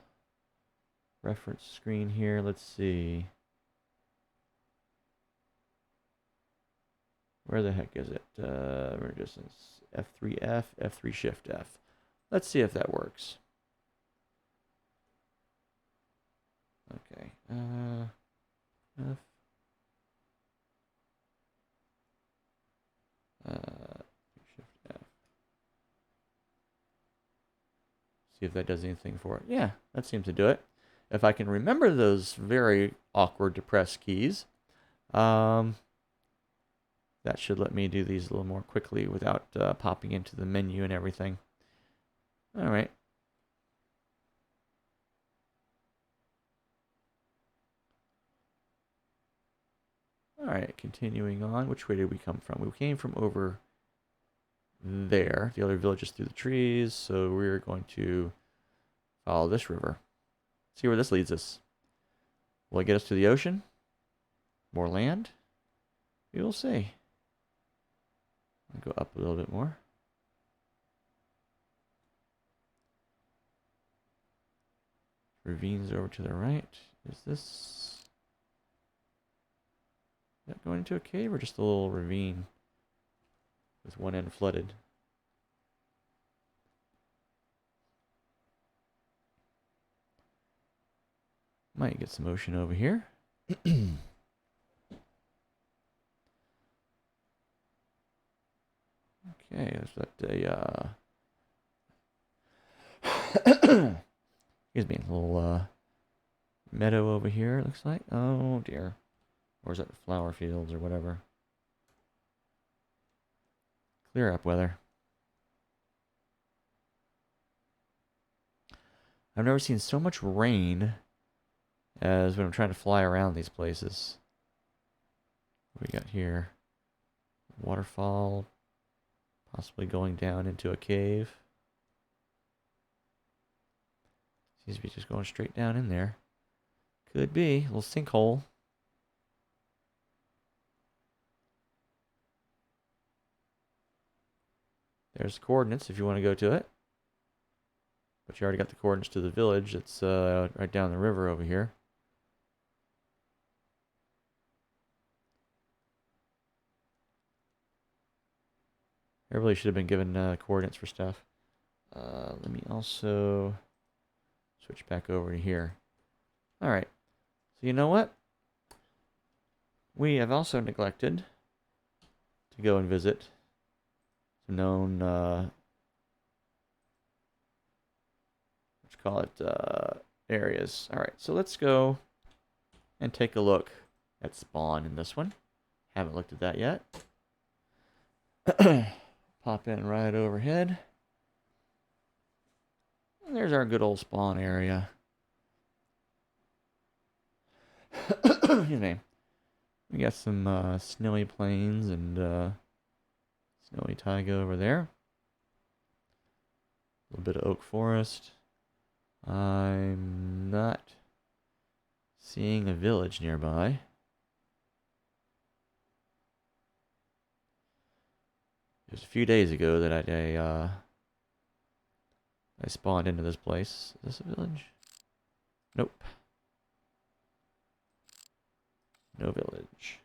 reference screen here. Let's see. Where the heck is it? Distance F3F, F3 Shift F. Let's see if that works. Okay. F. Shift F. See if that does anything for it. Yeah, that seems to do it. If I can remember those very awkward to press keys, that should let me do these a little more quickly without popping into the menu and everything. All right. All right, continuing on. Which way did we come from? We came from over there. The other village is through the trees, so we're going to follow this river. See where this leads us. Will it get us to the ocean? More land? We will see. I'll go up a little bit more. Ravines over to the right. Is this... Is that going into a cave or just a little ravine with one end flooded? Might get some ocean over here. Okay, there's that excuse me, a little meadow over here, it looks like. Oh dear. Or is that flower fields or whatever? Clear up weather. I've never seen so much rain as when I'm trying to fly around these places. What we got here? Waterfall, possibly going down into a cave. Seems to be just going straight down in there. Could be a little sinkhole. There's the coordinates if you want to go to it. But you already got the coordinates to the village. It's right down the river over here. I really should have been given coordinates for stuff. Let me also switch back over to here. Alright. So you know what? We have also neglected to go and visit some known, areas. Alright, so let's go and take a look at spawn in this one. Haven't looked at that yet. Pop in right overhead. And there's our good old spawn area. Excuse me. We got some snowy plains and snowy taiga over there. A little bit of oak forest. I'm not seeing a village nearby. It was a few days ago that I spawned into this place. Is this a village? Nope. No village.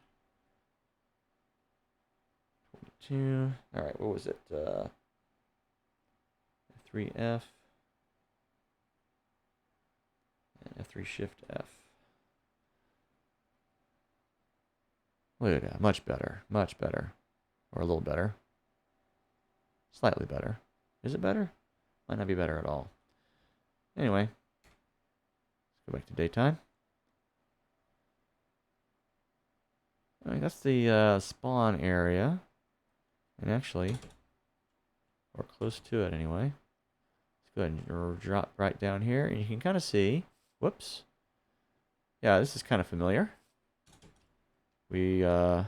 22. Alright, what was it? 3F. And F3 Shift F. Look at that. Much better. Much better. Or a little better. Slightly better. Is it better? Might not be better at all. Anyway. Let's go back to daytime. Alright, that's the spawn area. And actually, or close to it anyway. Let's go ahead and drop right down here. And you can kind of see. Whoops. Yeah, this is kind of familiar. We were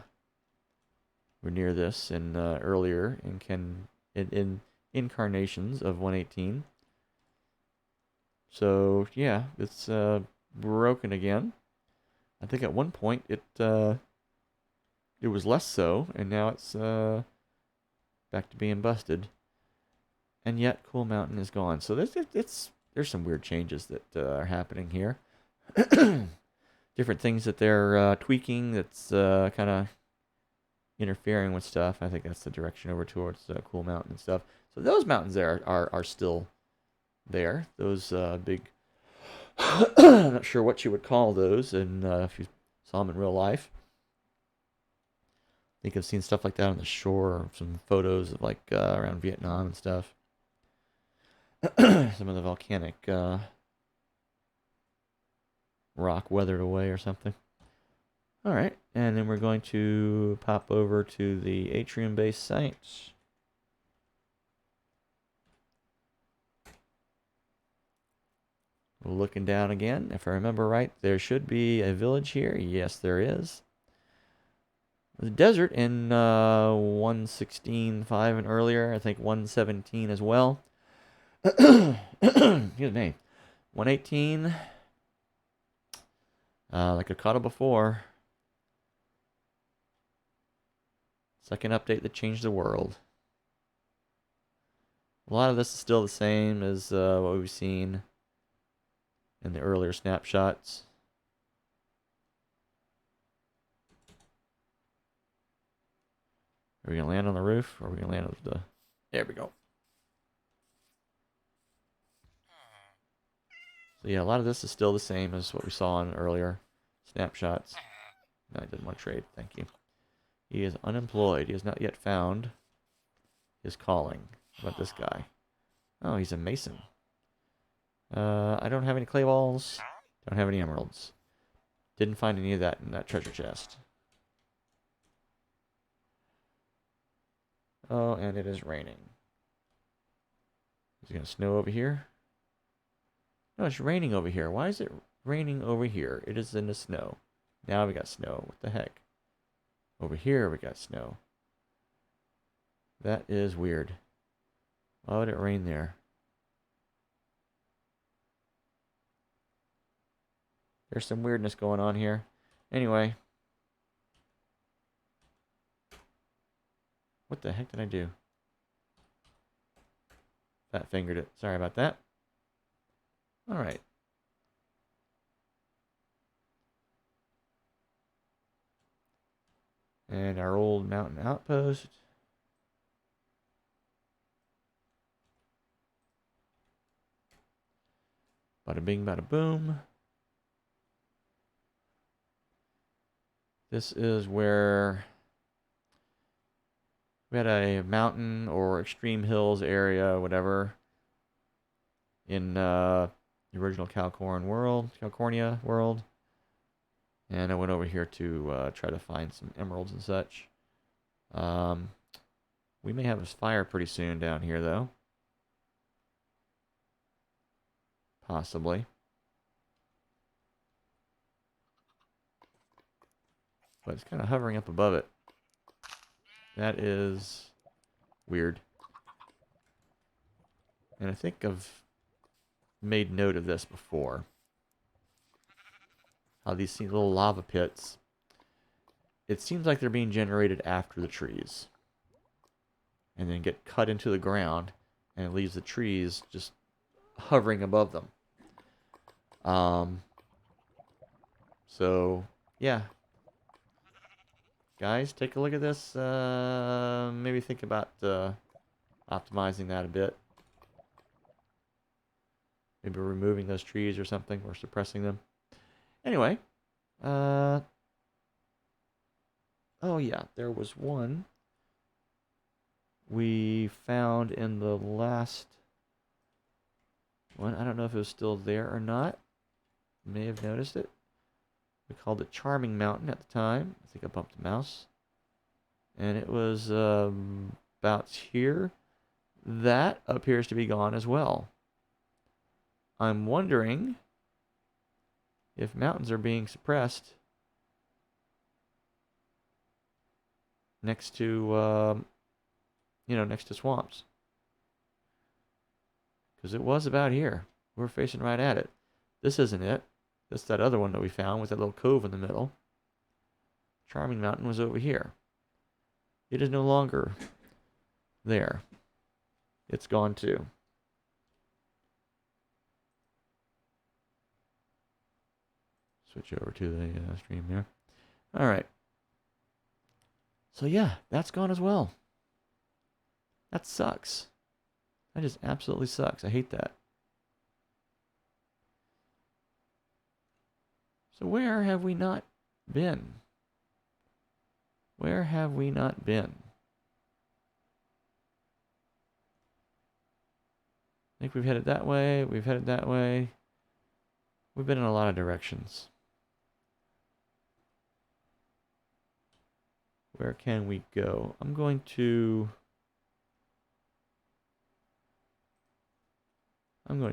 near this in earlier in incarnations of 118. So yeah, it's broken again. I think at one point it was less so, and now it's back to being busted. And yet, Cool Mountain is gone. So there's some weird changes that are happening here. Different things that they're tweaking that's kind of interfering with stuff. I think that's the direction over towards Cool Mountain and stuff. So those mountains there are still there. Those big... I'm not sure what you would call those, and if you saw them in real life. I think I've seen stuff like that on the shore, some photos of like around Vietnam and stuff. Some of the volcanic rock weathered away or something. Alright, and then we're going to pop over to the atrium base sites. Looking down again, if I remember right, there should be a village here. Yes, there is. The desert in 116.5 and earlier, I think 117 as well. Excuse me. 118. Like I caught it before. Second update that changed the world. A lot of this is still the same as what we've seen in the earlier snapshots. Are we going to land on the roof, or are we going to land on the... There we go. So yeah, a lot of this is still the same as what we saw in earlier snapshots. No, I didn't want to trade. Thank you. He is unemployed. He has not yet found his calling. How about this guy? Oh, he's a mason. I don't have any clay balls. Don't have any emeralds. Didn't find any of that in that treasure chest. Oh, and it is raining. Is it going to snow over here? No, it's raining over here. Why is it raining over here? It is in the snow. Now we got snow. What the heck? Over here we got snow. That is weird. Why would it rain there? There's some weirdness going on here. Anyway. What the heck did I do? Fat fingered it. Sorry about that. Alright. And our old mountain outpost. Bada bing, bada boom. This is where we had a mountain or extreme hills area, whatever, in the original Cowcornia world. And I went over here to try to find some emeralds and such. We may have a fire pretty soon down here, though. Possibly. But it's kind of hovering up above it. That is weird. And I think I've made note of this before. How these little lava pits, it seems like they're being generated after the trees. And then get cut into the ground, and it leaves the trees just hovering above them. So, yeah. Guys, take a look at this. Maybe think about optimizing that a bit. Maybe removing those trees or something, or suppressing them. Anyway. Oh yeah, there was one we found in the last one. I don't know if it was still there or not. May have noticed it. We called it Charming Mountain at the time. I think I bumped the mouse. And it was about here. That appears to be gone as well. I'm wondering if mountains are being suppressed next to, next to swamps. Because it was about here. We're facing right at it. This isn't it. That's that other one that we found with that little cove in the middle. Charming Mountain was over here. It is no longer there. It's gone too. Switch over to the stream there. All right. So yeah, that's gone as well. That sucks. That just absolutely sucks. I hate that. So where have we not been? Where have we not been? I think we've headed that way. We've headed that way. We've been in a lot of directions. Where can we go? I'm going to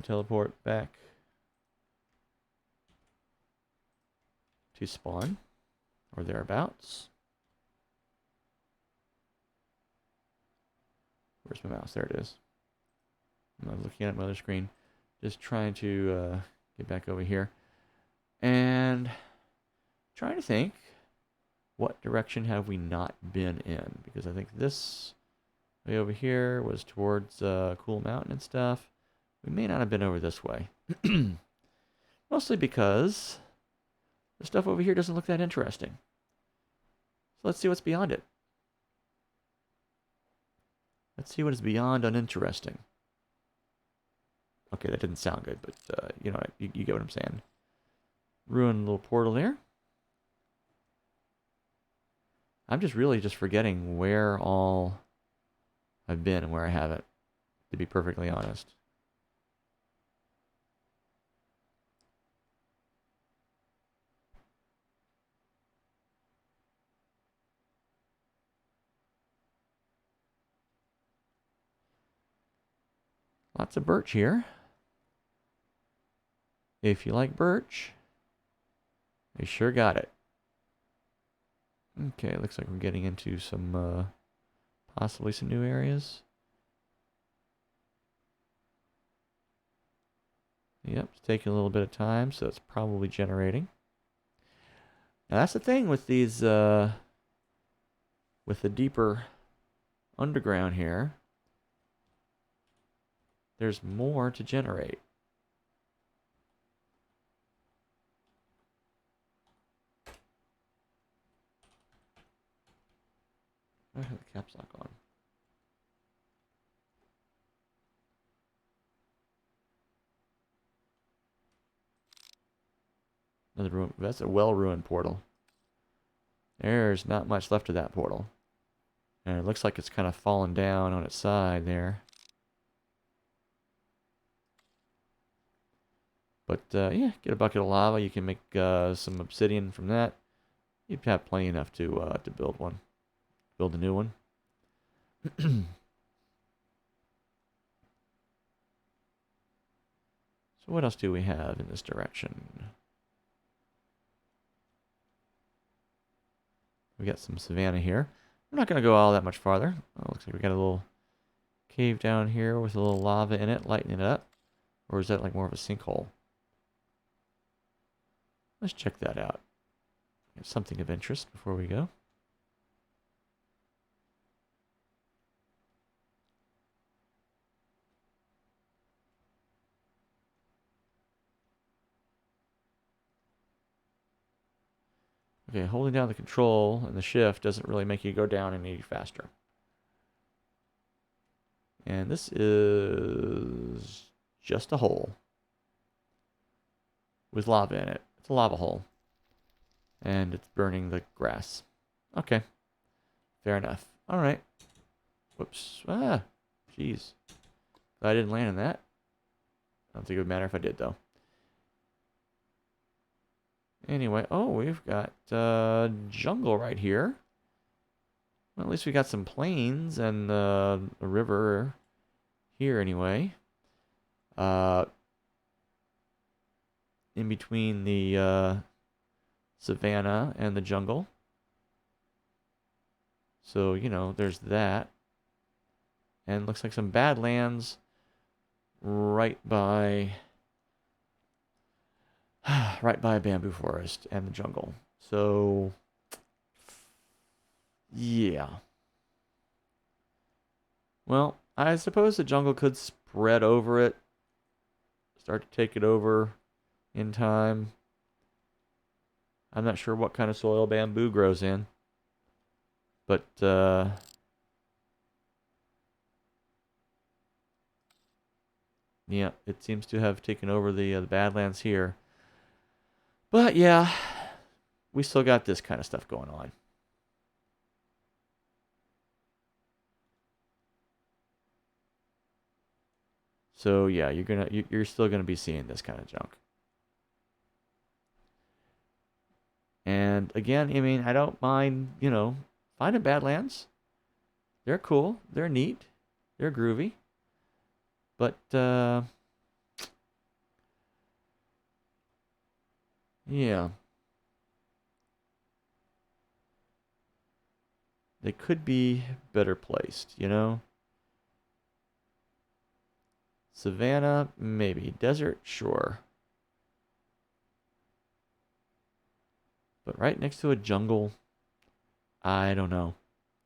teleport back to spawn or thereabouts. Where's my mouse? There it is. I'm looking at my other screen, just trying to get back over here and trying to think, what direction have we not been in? Because I think this way over here was towards Cool Mountain and stuff. We may not have been over this way. Mostly because the stuff over here doesn't look that interesting. So let's see what's beyond it. Let's see what is beyond uninteresting. Okay, that didn't sound good, but you know, you get what I'm saying. Ruined little portal there. I'm really just forgetting where all I've been and where I haven't, to be perfectly honest. Lots of birch here. If you like birch, they sure got it. Okay, looks like we're getting into some, possibly some new areas. Yep, it's taking a little bit of time, so it's probably generating. Now that's the thing with these, with the deeper underground here. There's more to generate. I have the caps lock on. Another ruin. That's a well-ruined portal. There's not much left of that portal. And it looks like it's kind of fallen down on its side there. But yeah, get a bucket of lava. You can make some obsidian from that. You'd have plenty enough to build one. Build a new one. So what else do we have in this direction? We got some savanna here. I'm not going to go all that much farther. Oh, looks like we got a little cave down here with a little lava in it, lighting it up. Or is that like more of a sinkhole? Let's check that out. Have something of interest before we go. Okay, holding down the control and the shift doesn't really make you go down any faster. And this is just a hole with lava in it. It's a lava hole. And it's burning the grass. Okay. Fair enough. Alright. Whoops. Ah. Jeez. I didn't land in that. I don't think it would matter if I did, though. Anyway, oh, we've got jungle right here. Well, at least we got some plains and a river here anyway. In between the savanna and the jungle. So, you know, there's that. And looks like some badlands right by right by a bamboo forest and the jungle. So, yeah. Well, I suppose the jungle could spread over it. Start to take it over in time. I'm not sure what kind of soil bamboo grows in. But, yeah, it seems to have taken over the Badlands here. But, yeah, we still got this kind of stuff going on. So, yeah, you're still gonna be seeing this kind of junk. And again, I mean, I don't mind, you know, finding Badlands. They're cool. They're neat. They're groovy. But, yeah. They could be better placed, you know? Savannah, maybe. Desert, sure. But right next to a jungle, I don't know.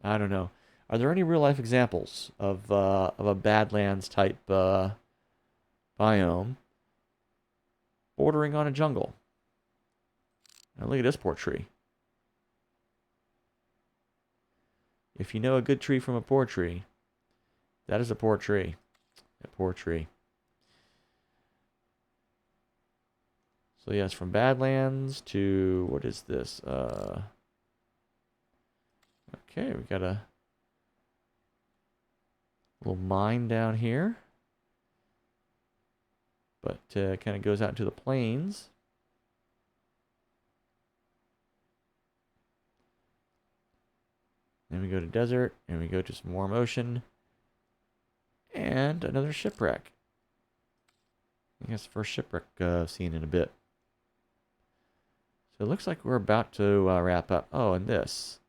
I don't know. Are there any real life examples of a Badlands type biome bordering on a jungle. Now look at this poor tree. If you know a good tree from a poor tree, that is a poor tree. A poor tree. So yes, from Badlands to, what is this? Okay, we got a little mine down here. But kind of goes out into the plains. Then we go to desert, and we go to some warm ocean. And another shipwreck. I think that's the first shipwreck I've seen in a bit. So it looks like we're about to wrap up. Oh, and this.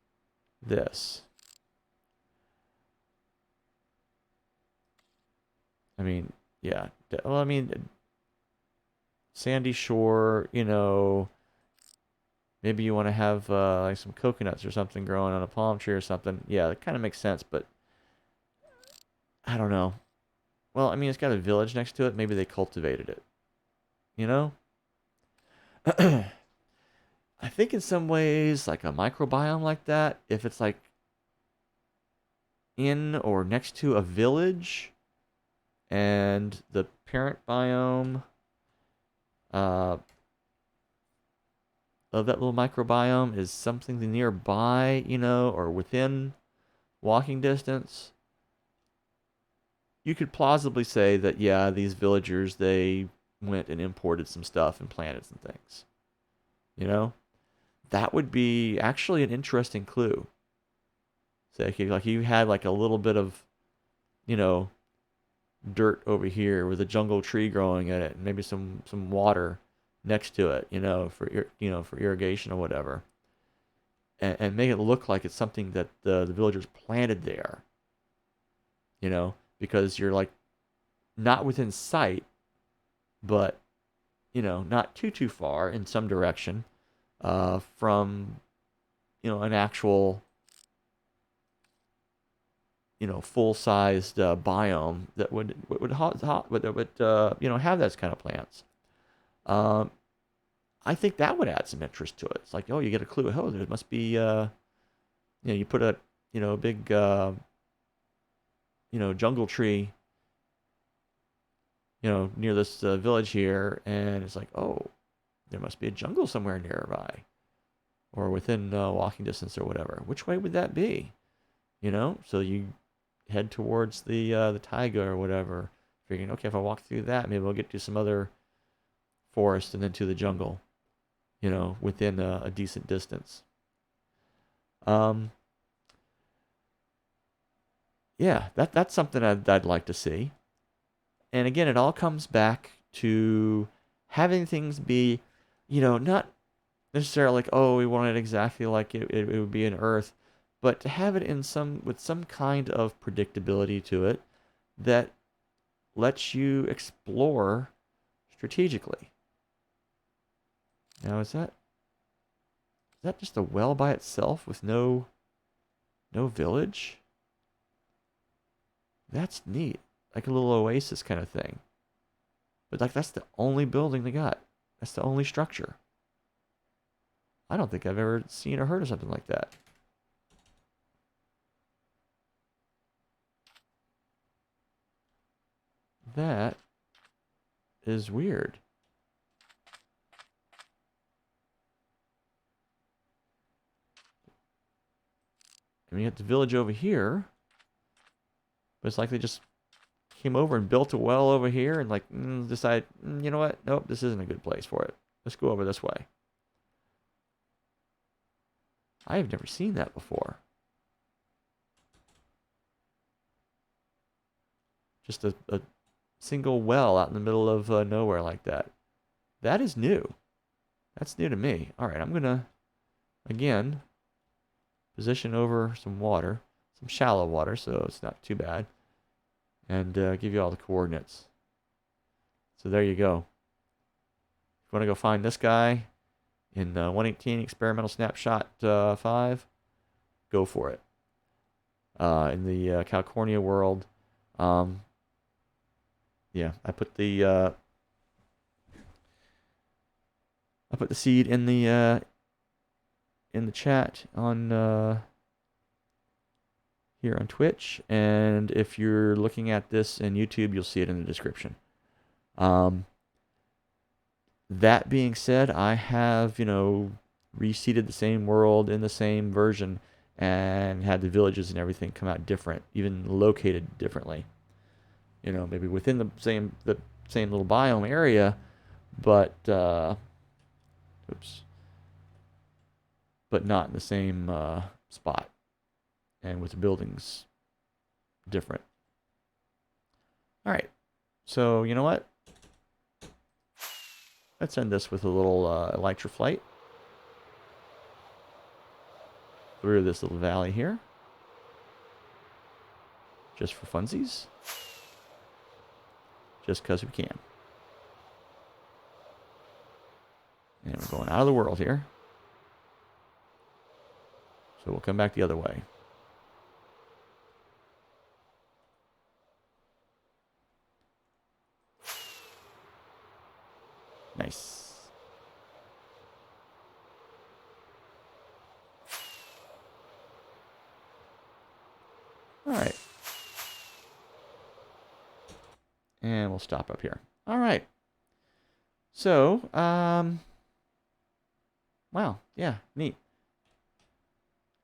I mean, yeah. Well, I mean, sandy shore, you know, maybe you want to have like some coconuts or something growing on a palm tree or something. Yeah, that kind of makes sense, but I don't know. Well, I mean, it's got a village next to it. Maybe they cultivated it. You know? I think in some ways, like a microbiome like that, if it's like in or next to a village and the parent biome of that little microbiome is something nearby, you know, or within walking distance, you could plausibly say that, yeah, these villagers, they went and imported some stuff and planted some things. You know? That would be actually an interesting clue. Say, like you had like a little bit of, you know, dirt over here with a jungle tree growing in it, and maybe some water next to it, you know, for irrigation or whatever, and make it look like it's something that the villagers planted there. You know, because you're like not within sight, but you know, not too far in some direction from an actual full-sized biome that would have those kind of plants. I think that would add some interest to it. It's like, oh, you get a clue. Oh, there must be you put a big jungle tree near this village here, and it's like, oh, there must be a jungle somewhere nearby or within walking distance or whatever. Which way would that be? So you head towards the taiga or whatever, figuring, okay, if I walk through that, maybe I'll get to some other forest and then to the jungle, within a decent distance. Yeah, that's something I'd like to see. And again, it all comes back to having things be, not necessarily like, oh, we want it exactly like it would be in Earth, but to have it with some kind of predictability to it that lets you explore strategically. Now, is that just a well by itself with no village? That's neat. Like a little oasis kind of thing. But like that's the only building they got. That's the only structure. I don't think I've ever seen or heard of something like that. That is weird. I mean, you got the village over here, but it's like they just came over and built a well over here and like decided, you know what? Nope, this isn't a good place for it. Let's go over this way. I have never seen that before. Just a single well out in the middle of nowhere like that. That is new. That's new to me. All right, I'm going to, again, position over some water, some shallow water, so it's not too bad, and give you all the coordinates. So there you go. If you want to go find this guy in 118 Experimental Snapshot 5, go for it. In the Cowcornia world, yeah, I put the I'll put the seed in the chat on here on Twitch, and if you're looking at this in YouTube, you'll see it in the description. That being said, I have, reseeded the same world in the same version and had the villages and everything come out different, even located differently. Maybe within the same little biome area, but but not in the same spot, and with the buildings different. All right, so you know what? Let's end this with a little elytra flight through this little valley here, just for funsies, just because we can. And we're going out of the world here, so we'll come back the other way. Nice. All right. And we'll stop up here. All right. So, wow. Yeah, neat.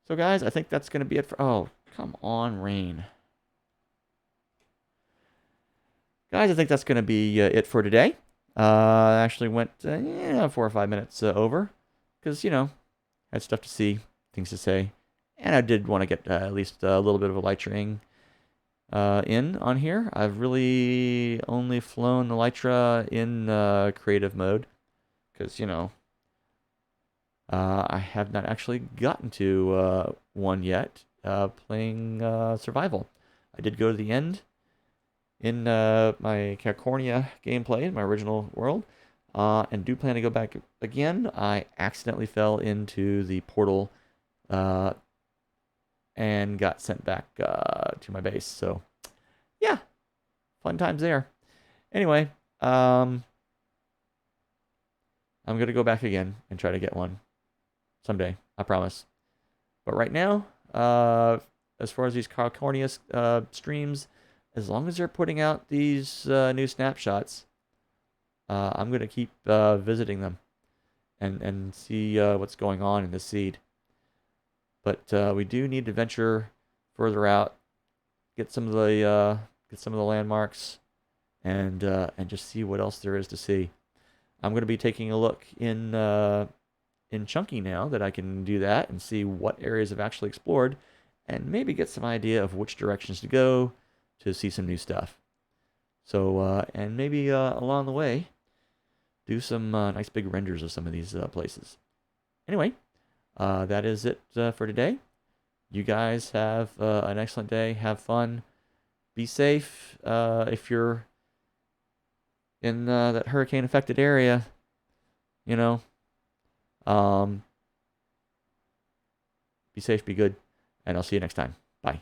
So, guys, I think that's going to be it for... Oh, come on, rain. Guys, I think that's going to be it for today. Actually went 4 or 5 minutes over because, had stuff to see, things to say. And I did want to get at least a little bit of elytraing in on here. I've really only flown the elytra in creative mode because, I have not actually gotten to one yet playing survival. I did go to the end in my Cowcornia gameplay in my original world, and do plan to go back again. I accidentally fell into the portal and got sent back to my base. So, yeah, fun times there. Anyway, I'm going to go back again and try to get one someday, I promise. But right now, as far as these Cowcornia streams, as long as they're putting out these new snapshots, I'm going to keep visiting them and see what's going on in the seed. But we do need to venture further out, get some of the landmarks, and just see what else there is to see. I'm going to be taking a look in Chunky now that I can do that and see what areas I've actually explored, and maybe get some idea of which directions to go to see some new stuff. So, and maybe along the way, do some nice big renders of some of these places. Anyway, that is it for today. You guys have an excellent day. Have fun. Be safe if you're in that hurricane-affected area. Be safe, be good, and I'll see you next time. Bye.